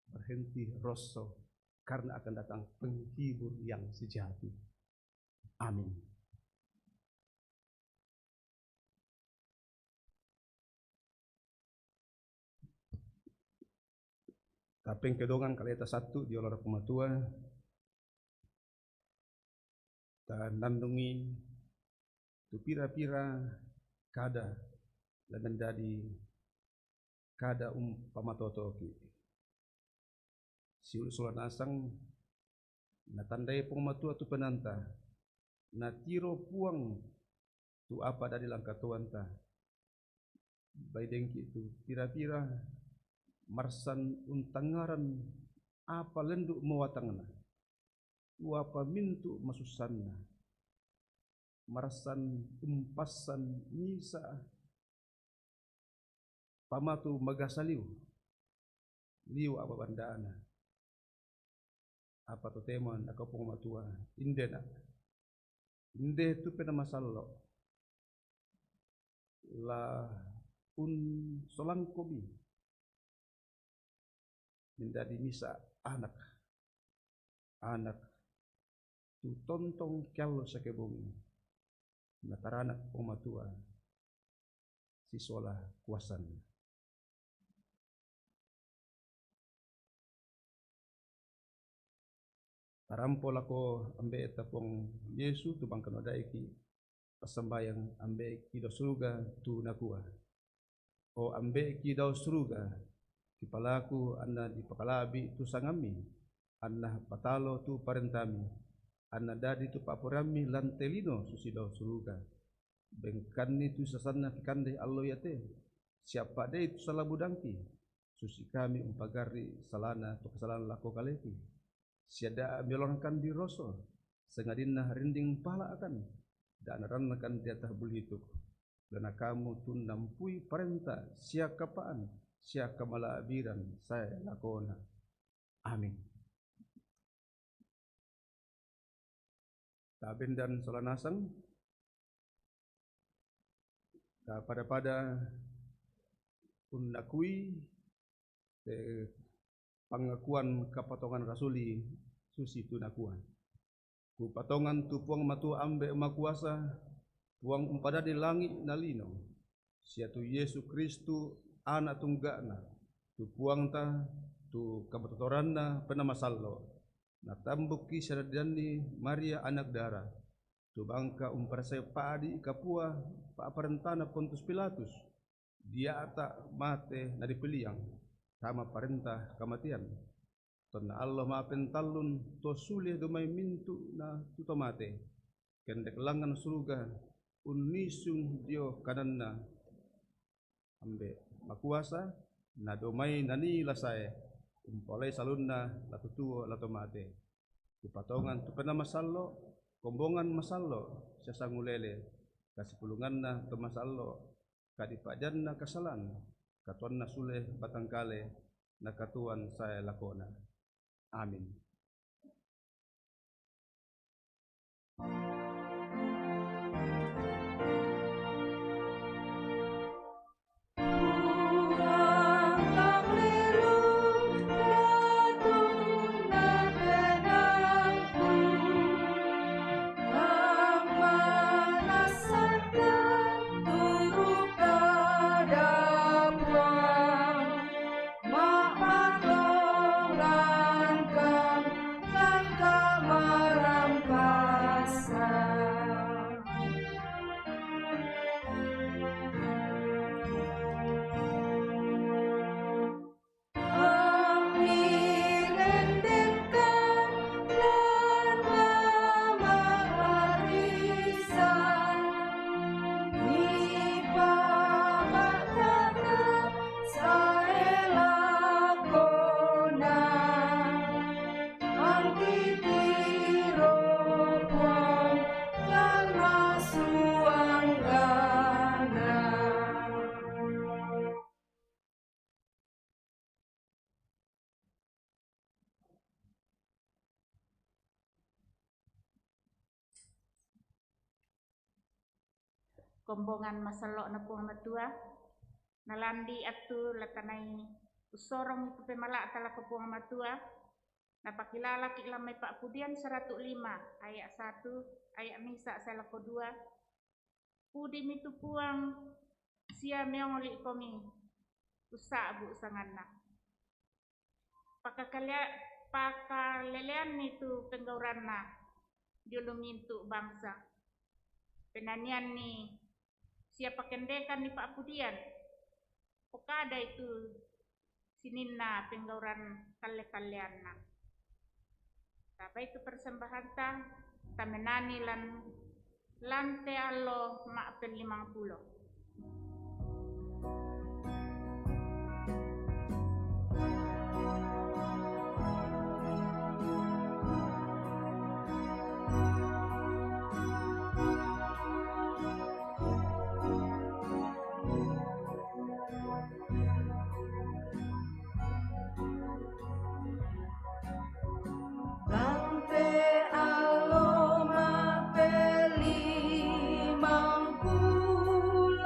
berhenti rosso, karena akan datang penghibur yang sejati. Amin. Kapeng kedongan kaleta satu di olah pematua dan nandungi tu pira-pira kada lagan dari kada pamatotoki si usulan asang natandai pematua tu penanta natiro puang tu apa dari langkah tuanta baidengki itu pira-pira marsan untangaran apa lenduk mewatangna apa mintu masusanna marsan umpasan nisa pamatu magasaliu liu apa bandaana apa to temon ako pong matua indena inde tu pena masallo la un solangkobi menjadi misa anak tu tontong kalau sakebumi nataranak pematua siswala kuasan. Tarampo lako ambe tapong Yesu tu bangkan wadaiki pasambayang ambe ki do surga tu nakua. O ambe ki do surga kipalaku anna di pakalabi tu sangami anna patalo tu parentami anna dadi tu papurami lantelino susi do surga. Bengkani tu sasana kikande allo yate siapa de itu salah budangki susi kami umpagari salana tu kesalahan lako kaleki. Siada melorongkan di roso sengadina rinding pala akan dan ranakan di atas bulituk karena kamu tu nampui perintah siak kapaan siak kamala abiran saya lakona. Amin. Taben dan solanasang pada undakui pengakuan kapatongan rasuli susi tunakuan. Ku patongan tu puang matu ambe makuasa puang umpada di langit nalino. Siatu Yesu Kristu anak tunggakna. Tu puang ta tu kapatotoranna pena masallo. Na tambuki saradani Maria anak dara. Tu bangka umparasai padi kapua pa parentana Pontus Pilatus. Dia tak mate na dipeliang. Sama perintah kematian. Tona Allah maafin talun to sulih dumai mintu na tutomate. Kendek langan surga unisung dio kananna ambe makuasa na domai nani lasai umpolai salunna latutuo latomate. Kupatongan tu pena masallo kombongan masallo sesangulele kasipulunganna to masallo kadipajanna kasalan katuanna suleh batangkale na katuan saya lakona. Amin. Kombongan masalok na puang matua nalandi atu latanai usorong itu pemalak tala ke puang matua napakilala ki lamai Pak Pudian 105 ayat 1 ayat misa salako 2 pudi mitu puang sia meong li komi usak bu sanganna pakalelean itu penggauranna diulumintu bangsa penanian ni siapa kendekan ni Pak Pudian pokada itu sininna penggauran kale-kaleanna apa itu persembahan ta tamenani lan lante allo mak pen 50. Aloma peli mangkul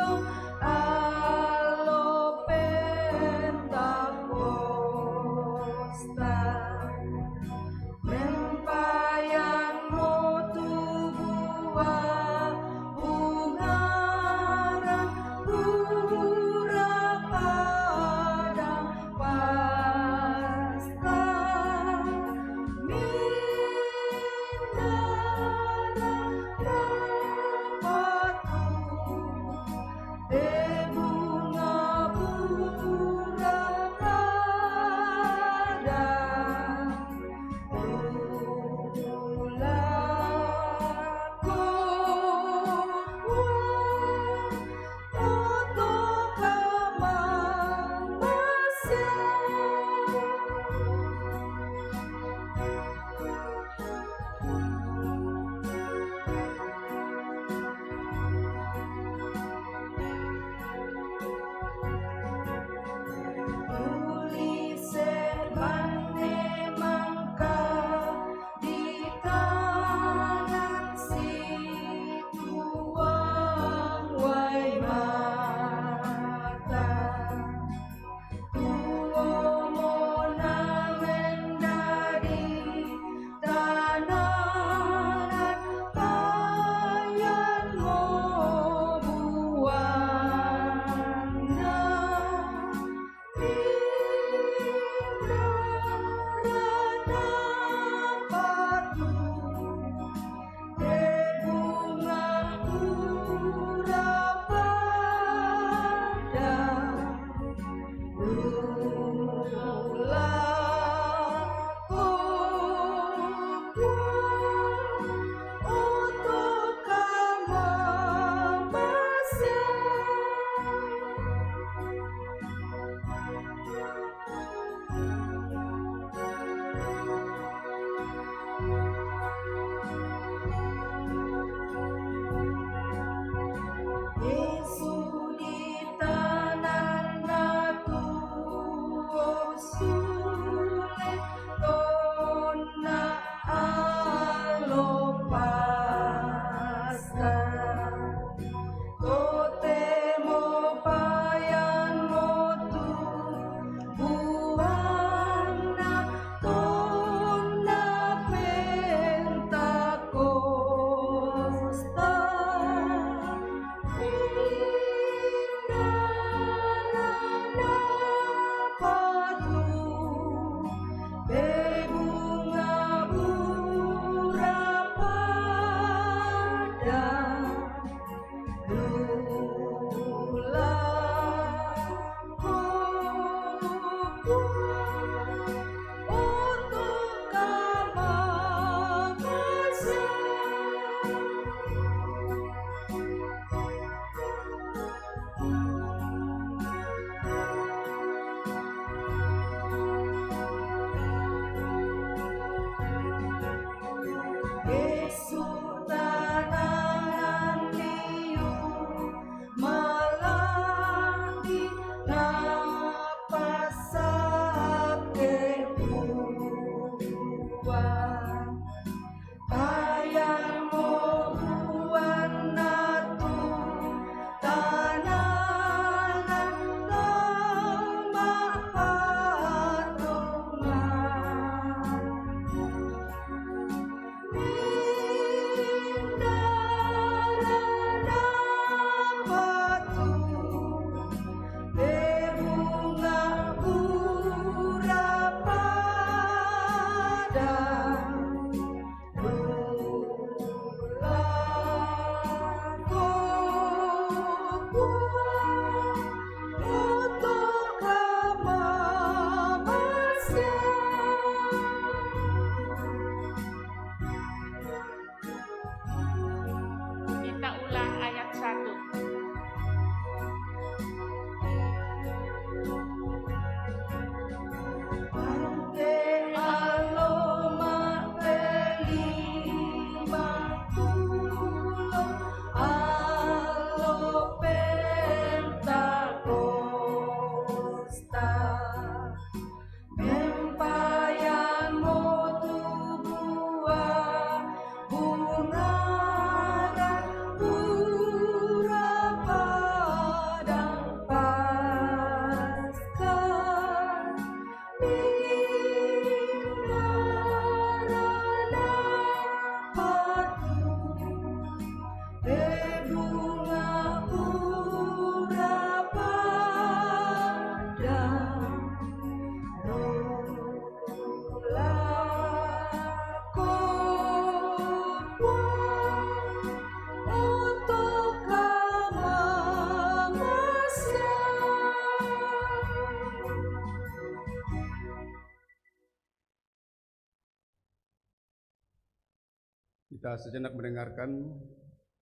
Kita sejenak mendengarkan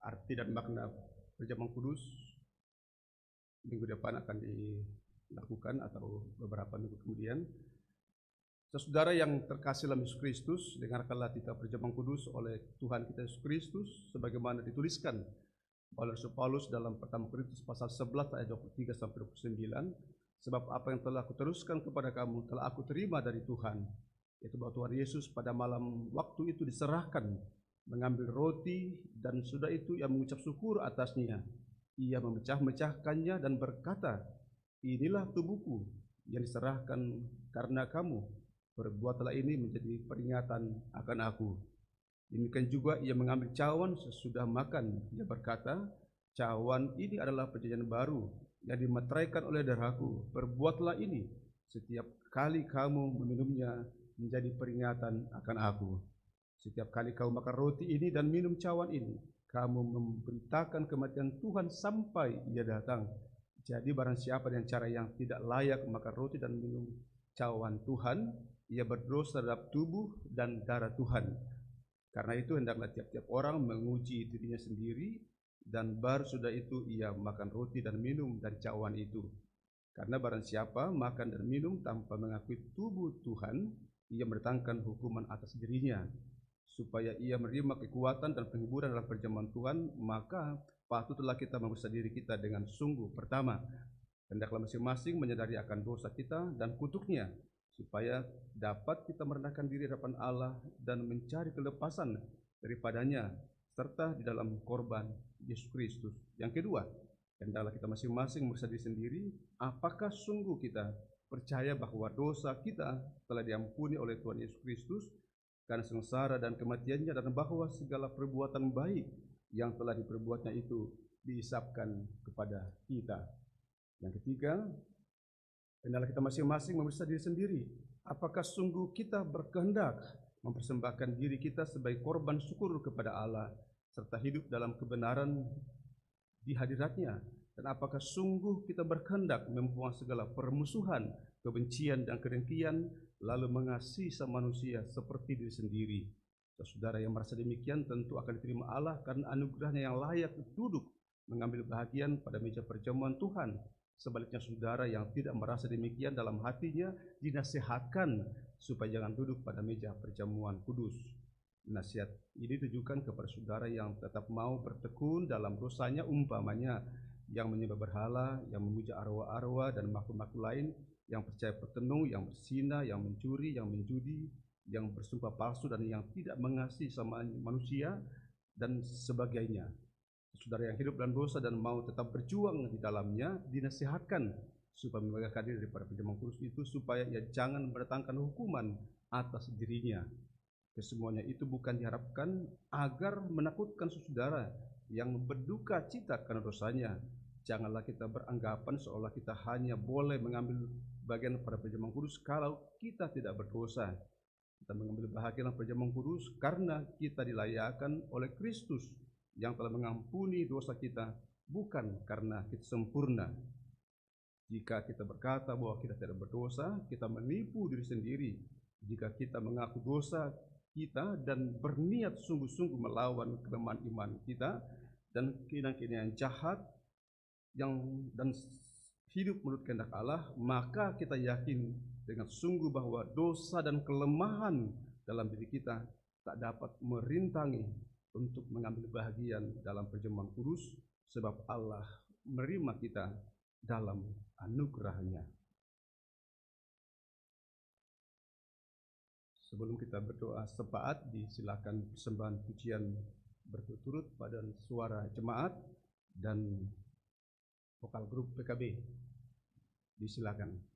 arti dan makna perjamuan kudus. Minggu depan akan dilakukan atau beberapa minggu kemudian. Saudara yang terkasih dalam Yesus Kristus, dengarkanlah titah perjamuan kudus oleh Tuhan kita Yesus Kristus sebagaimana dituliskan oleh Rasul Paulus dalam pertama Korintus pasal 11 ayat 23 sampai 29. Sebab apa yang telah kuteruskan kepada kamu telah aku terima dari Tuhan, yaitu bahwa Tuhan Yesus pada malam waktu itu diserahkan, mengambil roti, dan sudah itu ia mengucap syukur atasnya. Ia memecah-mecahkannya dan berkata, inilah tubuhku yang diserahkan karena kamu. Perbuatlah ini menjadi peringatan akan aku. Demikian juga ia mengambil cawan sesudah makan. Ia berkata, cawan ini adalah perjanjian baru yang dimeteraikan oleh darahku. Perbuatlah ini setiap kali kamu meminumnya menjadi peringatan akan aku. Setiap kali kamu makan roti ini dan minum cawan ini, kamu memberitakan kematian Tuhan sampai ia datang. Jadi barang siapa dengan cara yang tidak layak makan roti dan minum cawan Tuhan, ia berdosa terhadap tubuh dan darah Tuhan. Karena itu hendaklah tiap-tiap orang menguji dirinya sendiri, dan baru sudah itu ia makan roti dan minum dari cawan itu. Karena barang siapa makan dan minum tanpa mengakui tubuh Tuhan, ia mendatangkan hukuman atas dirinya. Supaya ia menerima kekuatan dan penghiburan dalam perjamuan Tuhan, maka patutlah kita memeriksa diri kita dengan sungguh. Pertama, hendaklah masing-masing menyadari akan dosa kita dan kutuknya, supaya dapat kita merendahkan diri di hadapan Allah dan mencari kelepasan daripadanya, serta di dalam korban Yesus Kristus. Yang kedua, hendaklah kita masing-masing memeriksa diri sendiri, apakah sungguh kita percaya bahwa dosa kita telah diampuni oleh Tuhan Yesus Kristus karena sengsara dan kematiannya, dan bahwa segala perbuatan baik yang telah diperbuatnya itu dihisapkan kepada kita. Yang ketiga, hendaklah kita masing-masing memeriksa diri sendiri, apakah sungguh kita berkehendak mempersembahkan diri kita sebagai korban syukur kepada Allah, serta hidup dalam kebenaran di hadiratnya, dan apakah sungguh kita berkehendak membuang segala permusuhan, kebencian, dan kedengkian, lalu mengasihi sama manusia seperti diri sendiri. Saudara yang merasa demikian tentu akan diterima Allah karena anugerahnya yang layak duduk mengambil bahagian pada meja perjamuan Tuhan. Sebaliknya saudara yang tidak merasa demikian dalam hatinya dinasihatkan supaya jangan duduk pada meja perjamuan kudus. Nasihat ini ditujukan kepada saudara yang tetap mau bertekun dalam dosanya, umpamanya yang menyembah berhala, yang memuja arwah-arwah dan makhluk-makhluk lain, yang percaya pertenung, yang berzina, yang mencuri, yang menjudi, yang bersumpah palsu, dan yang tidak mengasihi sama manusia, dan sebagainya. Saudara yang hidup dalam dosa dan mau tetap berjuang di dalamnya dinasihatkan supaya menegakkan diri daripada perjamuan kudus itu, supaya ia jangan mendatangkan hukuman atas dirinya. Kesemuanya itu bukan diharapkan agar menakutkan saudara yang berduka cita karena dosanya. Janganlah kita beranggapan seolah kita hanya boleh mengambil bagian pada perjamuan kudus kalau kita tidak berdosa. Kita mengambil bahagian dalam perjamuan kudus karena kita dilayakkan oleh Kristus yang telah mengampuni dosa kita, bukan karena kita sempurna. Jika kita berkata bahwa kita tidak berdosa, kita menipu diri sendiri. Jika kita mengaku dosa kita dan berniat sungguh-sungguh melawan kelemahan iman kita dan keinginan-keinginan jahat dan hidup menurut kehendak Allah, maka kita yakin dengan sungguh bahwa dosa dan kelemahan dalam diri kita tak dapat merintangi untuk mengambil bahagian dalam perjamuan kudus, sebab Allah menerima kita dalam anugerahnya. Sebelum kita berdoa sepaat, disilakan persembahan pujian berturut-turut pada suara jemaat dan vokal grup PKB. Disilakan.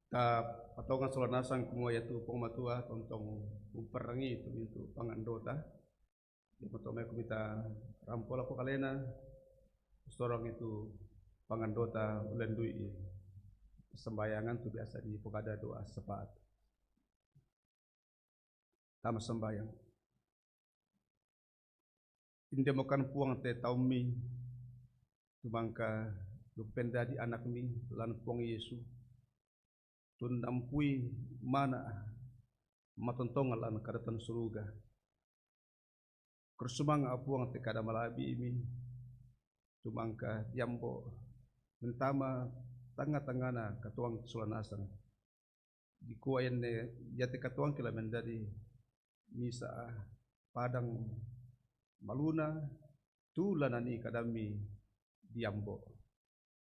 Ta patongan solanasan kumua yaitu pengmatua tontong umperangi itu mintu pangandota. Di potome kumita rampol aku kalena seorang itu pangandota ulendui sembayangan tu biasa di pokada doa sepat. Tama sembayang. Inde makan puang te taumi tumangka lupenda di anak mi lan puang Yesu. Tun nampui mana matontong lan kadatan suruga. Kersumang apuang te kada malabi imi tumangka diambo mentama tanga-tangana katuang sulanasan. Di kuayan ne jati katuang kila menjadi misa padang maluna tulanani kadami diambo.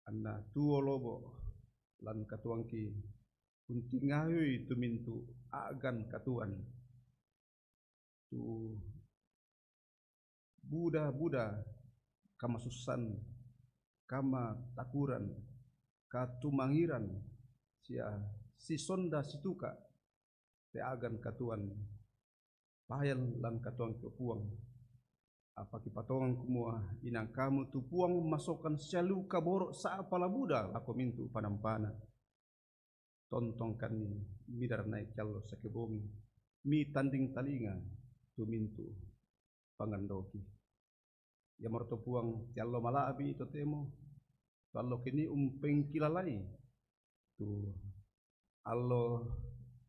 Anna tuo lobo lan katuang ki kuntingahui tu mintu agan katuan tu Buddha kama susan kama takuran katumangiran si sonda situka te agan katuan payan lan katuan kepuang apa kipatongan kumua inang kamu tu puang masukkan selalu kaborok sa pala Buddha aku mintu panampana tontong kani midar naik callo sakebomi mi tanding talinga tu mintu pangandoki ya morto puang callo malabi to temo callo kini umpeng kilalai tu allo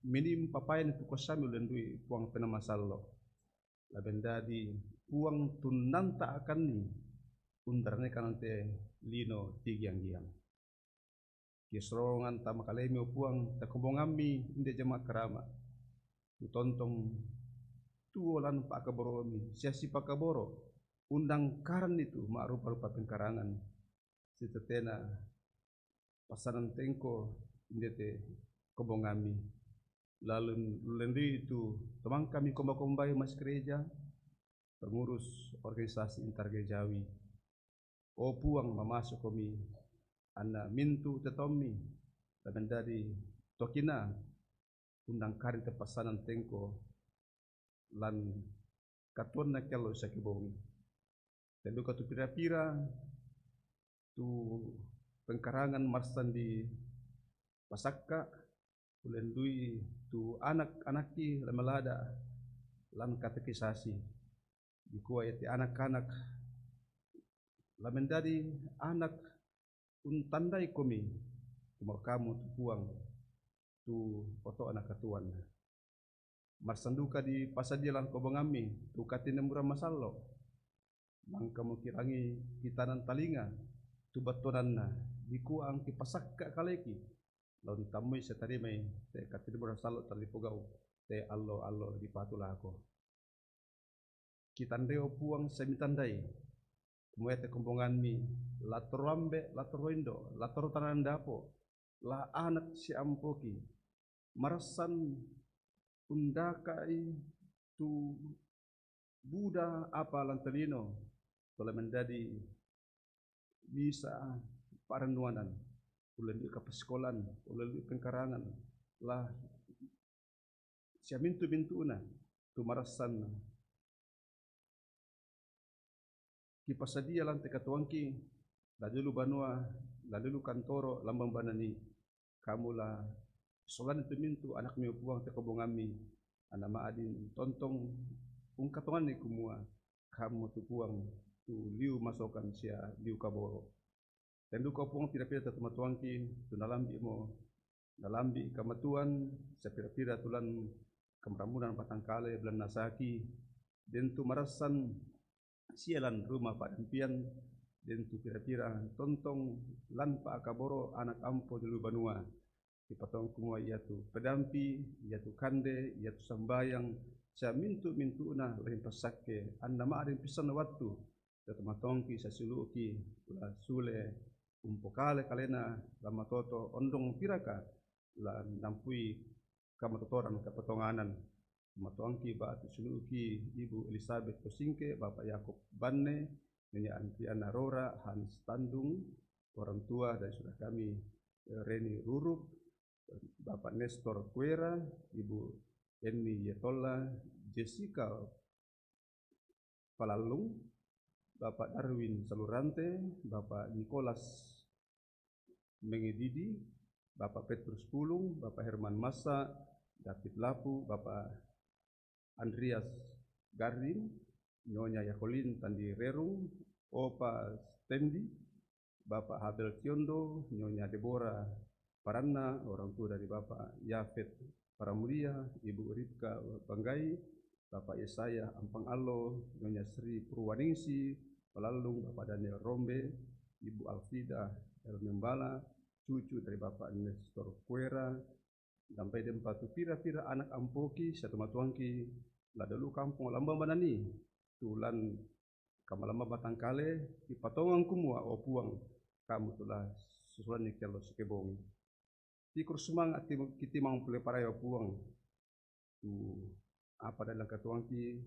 minim papayan tu kosami ulendui puang penamasallo labendadi puang tunanta akan ni undarne kanante lino tigiang-giang kisrongan tama kalemi puang takobongami inde jema kerama tu tontong tuolan pak kaboromi siasi pak kaboro undang karan itu ma'rupa-rupa pengkarangan sitetena pasaran tengko inde te kobongami lalu lendi itu teman kami komba-kombai mas gereja pengurus organisasi intergerejawi o puang mamasuk kami ana mintu tetomi dan dari tokina undang karin tepasanan tengko lan katuan na kelo sakibongi tendu katu pira-pira tu pengkarangan marsan di pasakka ulendui tu anak-anaki lamelada lan katekisasi di kuayati anak-anak lamendadi anak untandai komi kumar kamu tu puang tu oto anak katuan marsanduka di pasadilan kobongami tu katina murah masallo mang kamu kirangi kitanan talinga tu batonanna di kuang ki pasakka kaleki laun tamui setarimai te katina murah masallo talipogau te allo di patulako kitandeo puang semitandai muete kumbongan mi lator lambe lator windo lator tanan dapo la anak si ampoki marasan undakai tu Buddha apa lantelino tole menjadi bisa parenduanan ulen di kapeskolan ulen di pengkarangan lah siamintu bintuna tu marasan kipasadia lantai katuangki ladulu banua ladulu kantoro lambang banani kamulah solan itu mintu anak mi puang te kobongami anak maadin tontong ungkatongan ni kumua kamu tu puang tu liu masokan sia liu kaboro tendu kau puang tidak pira tetu matuangki tu nalambi mo nalambi kamatuan sepira-pira tulan kemramunan patangkale belan nasaki den tu marasan sialan rumah Pak Dempian dan tu kira-kira tontong lan Pak Kaboro anak ampo dulu banua di patong kumua iatu pedampi iatu kande iatu sambayang sa mintu na lain pasake anda ma ada pisan waktu datu matongki sa suluki la sule umpokale kalena lama toto ondong piraka la nampui kamatotoran kapatonganan matuangki ba suluki Ibu Elizabeth Kosingke, Bapak Yakob Banne, Nyonya Antiana Rora, Hans Tandung, orang tua dan sudah kami Reni Rurup, Bapak Nestor Kuera, Ibu Eni Yetola, Jessica Palalung, Bapak Darwin Salurante, Bapak Nicholas Mengedidi, Bapak Petrus Pulung, Bapak Herman Massa, David Lapu, Bapak Andreas Gardin, Nyonya Yakolin Tandi Rerung, Opa Stendi, Bapak Habel Tiondo, Nyonya Deborah Paranna, orang tua dari Bapak Yafet Paramulia, Ibu Ripka Banggai, Bapak Yesaya Ampang Allo, Nyonya Sri Purwaningsi Palalung, Bapak Daniel Rombe, Ibu Alfida El Membala, cucu dari Bapak Nestor Kuera, sampai dempa tu pira-pira anak ampoki satu matuangki la dulu kampung lamba manani tulan kamalamba batangkale di patongan kumua o puang kamu tulah susulan ni kelo sekebong tikur semangat kiti mang pule parayo puang tu apa dalam katuangki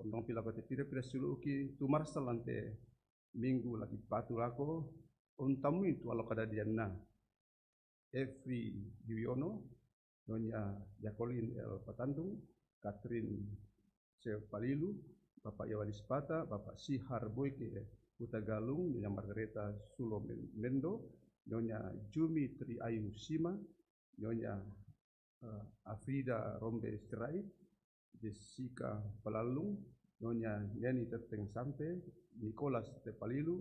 ondong pila kote pira-pira suluki tu marsal lante minggu lagi patu lako untamu itu alo kada dianna Evi Diwiono, Nyonya Yakolin El Patandung, Catherine Sevpalilu, Bapak Yawali Spata, Bapak Sihar Boyke Utagalung, Nyonya Margareta Sulo Mendo, Nyonya Jumi Tri Ayu Sima, Nyonya Afrida Rombe Serai, Jessica Palalung, Nyonya Neni Teteng Sampe, Nicholas Tepalilu,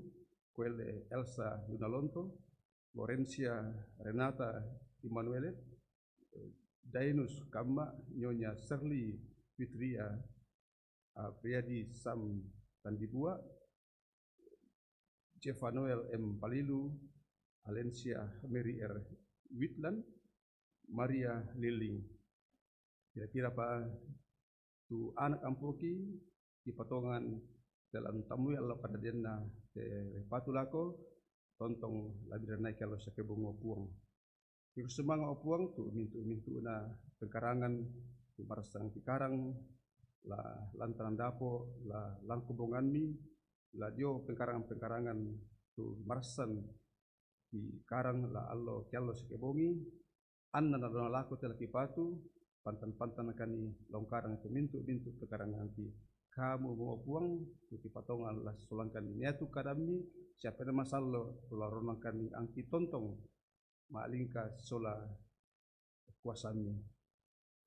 Kuele Elsa Lunalonto, Lorencia Renata Immanuele, Dainus Kamba, Nyonya Serli Fitria Priadi Sam Tandibua, Jeffanoel M. Palilu, Alencia Mary R. Whitland, Maria Liling. Kira-kira Pak tu anak ampoki di patongan dalam tamu Allah pada dena patulako tontong labir naik kalau sakebong opuang. Kira semang opuang tu mintu na pengkarangan tu marasang kikarang la lantaran dapo la langkubongan mi la dio pengkarangan tu marasan di karang la allo kiallo sakebongi anna na dona lako telaki patu pantan kani longkarang tu mintu pengkarangan ti kamu mau puang tu patongan la solangkan ini tu kadami siapa nama sallo tu la ronangkan angki tontong maalingka sola kuasami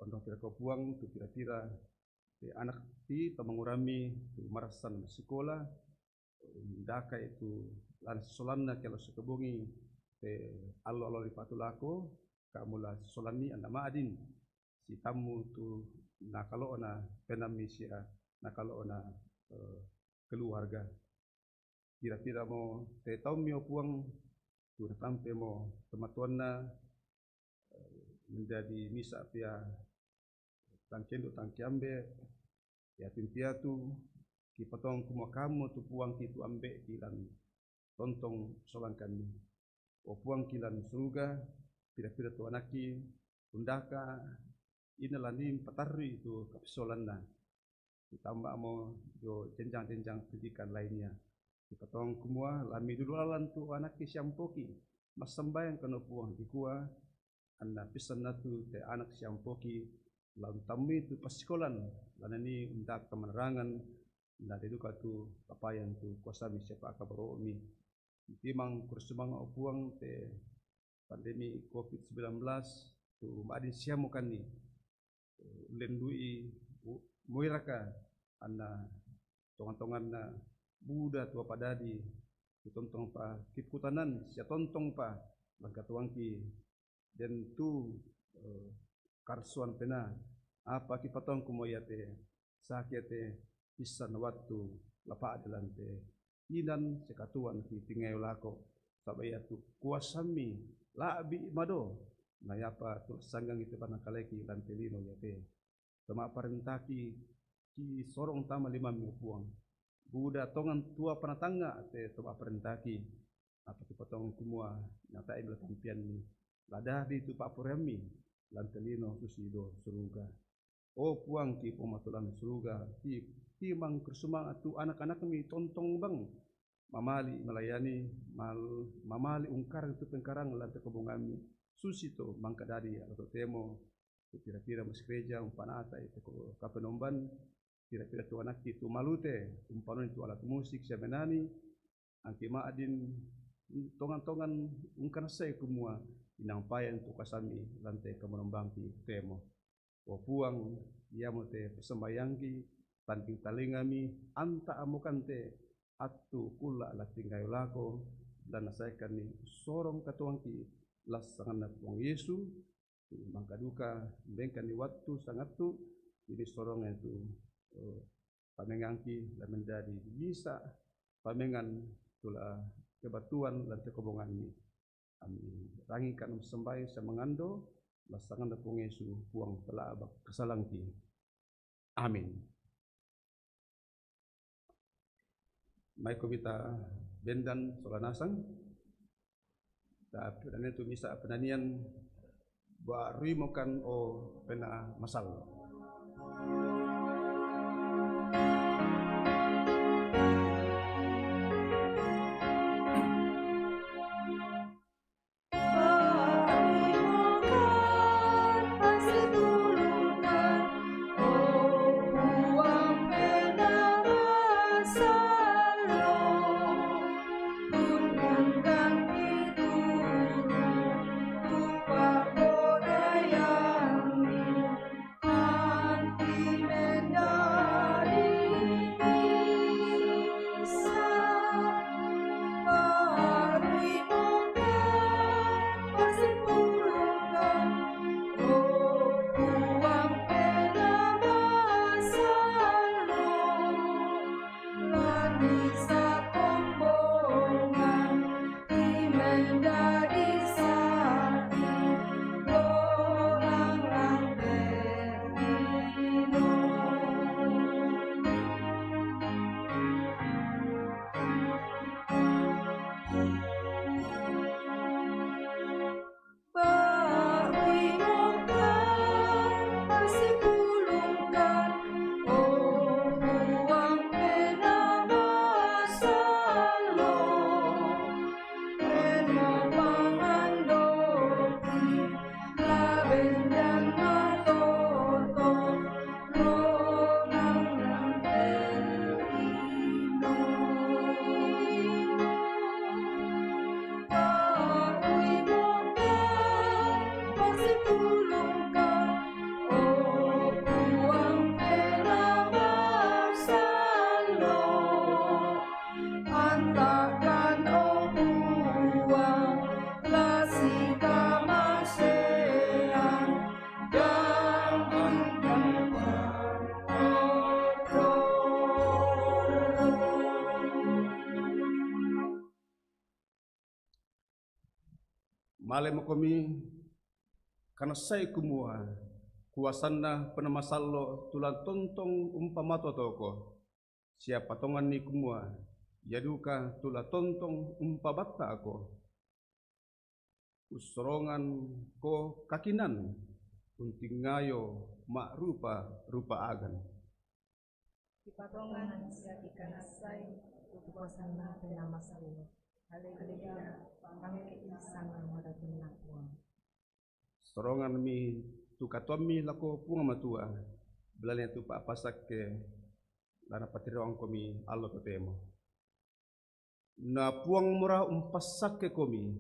ondong kira ko puang tu kira-kira anak ti pamangurami tu marasan sekolah daka itu lan solanna kalau sekebongi allo di patulako kamu la solani anda maadin si tamu tu nakalo na penami sia nakalo na keluarga kira-kira mo tahu mio puang tu sampai mo tematuanna menjadi misa pia tangkendo tangkiambe ya timpiatu ki potong kumua kamu tu puang ki tu ambe kilan tontong solangkan o puang kilan surga pira-pira tu anaki undaka inalani patarri itu kapsolanna ditambah mo jo jenjang-jenjang pendidikan lainnya dipotong kumua lami dulu alan tu anak siampoki mas sembayang kena puang di kuah anda pisan natu te anak siampoki lalu tamu itu pasikolan lana ni undak kemenerangan na deduka tu papayan tu kuasa mi siapa akabaromi timang kursemang opuang te pandemi COVID-19 tu maadin siamukan ni lendui muiraka anna tongan-tongan na Buddha tua padadi tontong pa kiputanan sia tontong pa langkatuangki dan tu karsuan pena apa kipatong kumoyate sakiate pisan waktu lapa adelante inan sekatuan ki tingayo lako sabaya tu kuasami labi mado nayapa tu sanggang itu panakaleki lantelino yate tama parentaki ki sorong tama 5 puang Buddha tongan tua panatangga te tama parentaki apa tu potong kumua nyata ibla tampian ni ladah di tu pak purami lantelino susido suruga o puang ki pematulan suruga ki mang kersumang atu anak-anak mi tontong bang mamali melayani mamali ungkar itu pengkarang lantai kebungami susito mangkadari atau temo pira-pira mas gereja umpanata itu kapenomban pira-pira tu anak itu malute umpanon itu alat musik sebenani anti maadin tongan-tongan ungkar saya kumua inang payan tu kasami lantai kemonombangki temo wapuang ia mote persembayangki tanting talingami anta amukante atu kula la tinggayo lako dan nasaikan ni sorong katuangki lasangan puang Yesu mangkaduka bengkan ni waktu sangat tu ini sorong itu pamengangki dan menjadi bisa pamengan tula kebatuan dan kekobongan ini amin rangikan sembai semangando lasangan puang Yesu puang telah kesalangki amin. Mai komita bendan solanasang tapi dan itu bisa penanian baru makan pena masal. Male makomi karena saya kumua kuasana penamasallo tulan tontong umpamato toko siapa tongan ni kumua yaduka tula tontong umpabatta ako usorongan ko kakinan unting ngayo mak rupa agan Ipatongan siya ikanasay kuasana penamasallo. Haleluya, pangkiisang ang maratong nakuha. Sorongan mi tu katomi lako punga matua belanya tu pa pasak ke lana patirong komi allo totemo na puang mura pasak ke komi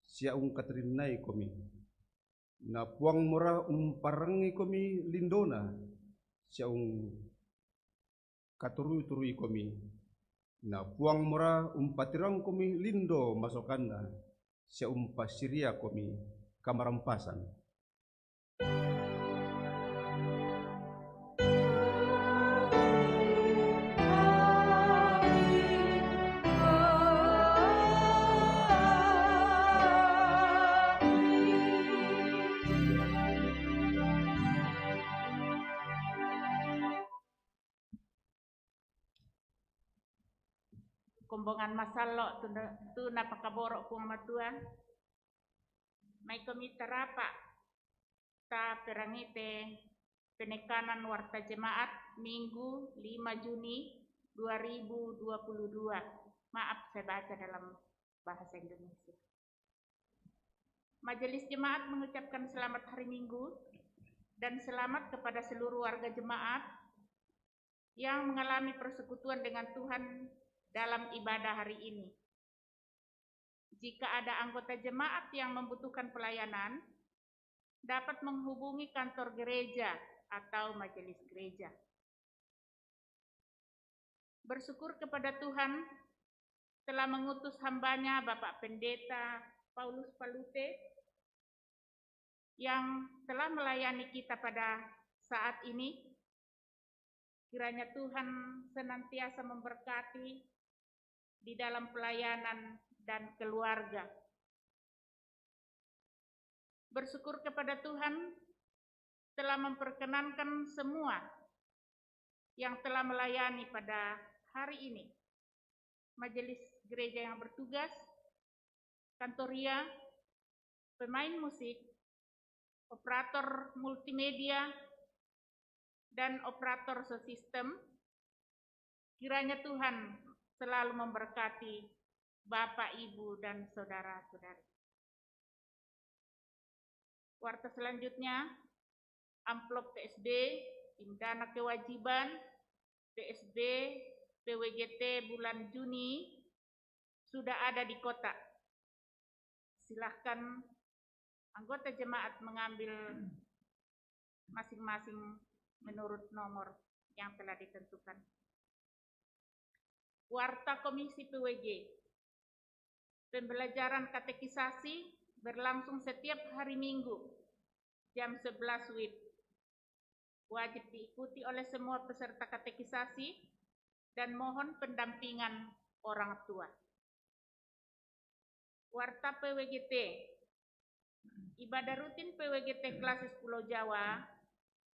sia katrinai komi na puang mura parangi komi lindona sia katurui komi na puang mura patirong komi lindo masokanda sia pasiria komi kamarampasan. Kumbongan masalo tu napakaborok kung matua. May komita rapa ta perangite penekanan warta jemaat Minggu 5 Juni 2022 Maaf, saya baca dalam bahasa Indonesia. Majelis Jemaat mengucapkan selamat hari Minggu dan selamat kepada seluruh warga jemaat yang mengalami persekutuan dengan Tuhan dalam ibadah hari ini. Jika ada anggota jemaat yang membutuhkan pelayanan, dapat menghubungi kantor gereja atau majelis gereja. Bersyukur kepada Tuhan telah mengutus hambanya Bapak Pendeta Paulus Palute yang telah melayani kita pada saat ini. Kiranya Tuhan senantiasa memberkati di dalam pelayanan dan keluarga. Bersyukur kepada Tuhan telah memperkenankan semua yang telah melayani pada hari ini. Majelis gereja yang bertugas, kantoria, pemain musik, operator multimedia, dan operator sosistem. Kiranya Tuhan selalu memberkati Bapak, Ibu, dan saudara-saudari. Warta selanjutnya, amplop TSB, tim dana kewajiban, TSB, PWGT bulan Juni sudah ada di kotak. Silahkan anggota jemaat mengambil masing-masing menurut nomor yang telah ditentukan. Warta Komisi PWG. Pembelajaran katekisasi berlangsung setiap hari Minggu jam 11 WIB. Wajib diikuti oleh semua peserta katekisasi dan mohon pendampingan orang tua. Warta PWGT. Ibadah rutin PWGT Klasis Pulau Jawa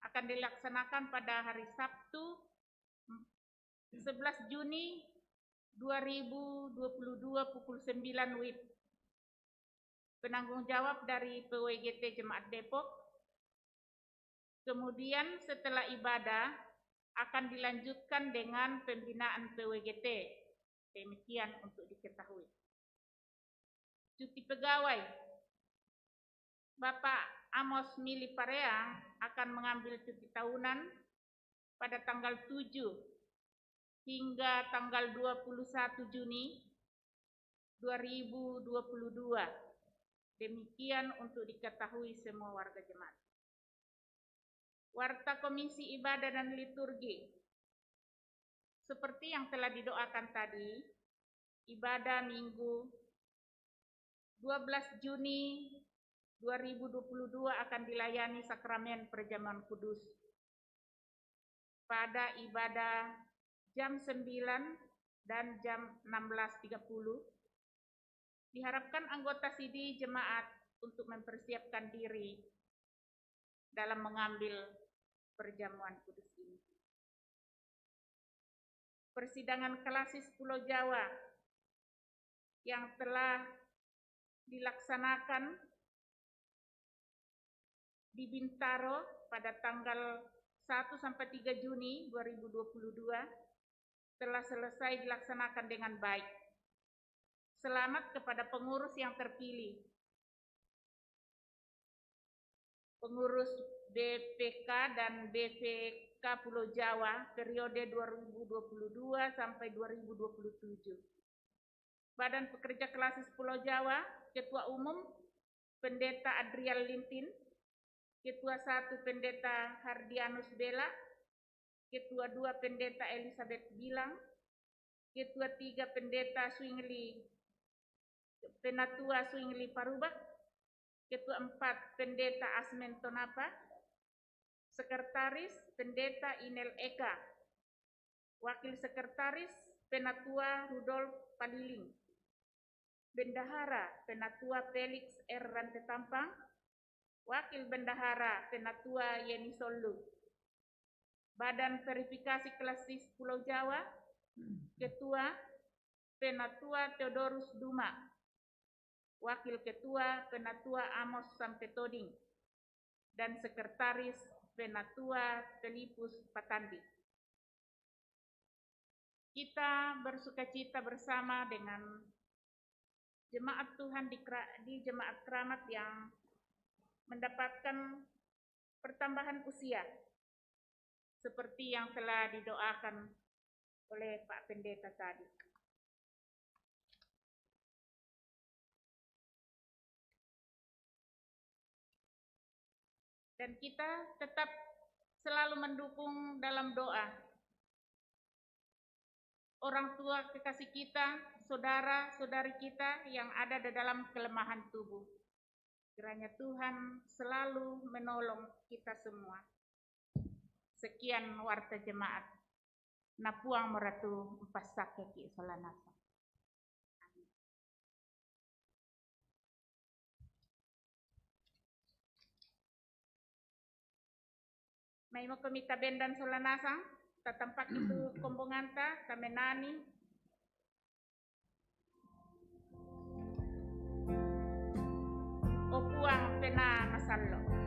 akan dilaksanakan pada hari Sabtu 11 Juni 2022 pukul 9 WIB. Penanggung jawab dari PWGT Jemaat Depok. Kemudian setelah ibadah akan dilanjutkan dengan pembinaan PWGT. Demikian untuk diketahui. Cuti pegawai. Bapak Amos Mili Pareang akan mengambil cuti tahunan pada tanggal 7 hingga tanggal 21 Juni 2022. Demikian untuk diketahui semua warga jemaat. Warta Komisi Ibadah dan Liturgi. Seperti yang telah didoakan tadi, ibadah Minggu 12 Juni 2022 akan dilayani sakramen perjamuan kudus pada ibadah jam 9 dan jam 16.30. Diharapkan anggota CD jemaat untuk mempersiapkan diri dalam mengambil perjamuan kudus ini. Persidangan Klasis Pulau Jawa yang telah dilaksanakan di Bintaro pada tanggal 1 sampai 3 Juni 2022 telah selesai dilaksanakan dengan baik. Selamat kepada pengurus yang terpilih. Pengurus BPK dan BPK Pulau Jawa periode 2022 sampai 2027. Badan Pekerja Klasis Pulau Jawa, Ketua Umum Pendeta Adrial Lintin, Ketua 1 Pendeta Hardianus Bela, Ketua 2 Pendeta Elizabeth Bilang, Ketua 3 Pendeta Penatua Swingli Parubak, Ketua 4 Pendeta Asmen Tonapa, Sekretaris Pendeta Inel Eka, Wakil Sekretaris Penatua Rudolf Paliling, Bendahara Penatua Felix R. Rantetampang, Wakil Bendahara Penatua Yeni Solu, Badan Verifikasi Klasis Pulau Jawa, Ketua Penatua Theodorus Duma, Wakil Ketua Penatua Amos Sampetoding, dan Sekretaris Penatua Felipus Patandi. kita bersukacita bersama dengan jemaat Tuhan di Jemaat Keramat yang mendapatkan pertambahan usia seperti yang telah didoakan oleh Pak Pendeta tadi. Dan kita tetap selalu mendukung dalam doa orang tua kekasih kita, saudara-saudari kita yang ada di dalam kelemahan tubuh. Kiranya Tuhan selalu menolong kita semua. Sekian warta jemaat. Napuang meratu empasake ki solanasa. May mo kami tabendan solanasa. Tatampak itu kombonganta, kamenani. Opuang pena masalo.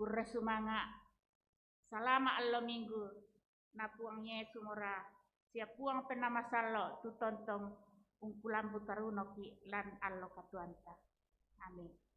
Kurre sumanga. Salama allo minggu. Napuang Yesu mora. Siapuang penamasalo tu tontong ungkulan butaruno ki lan allo katuanta. Amin.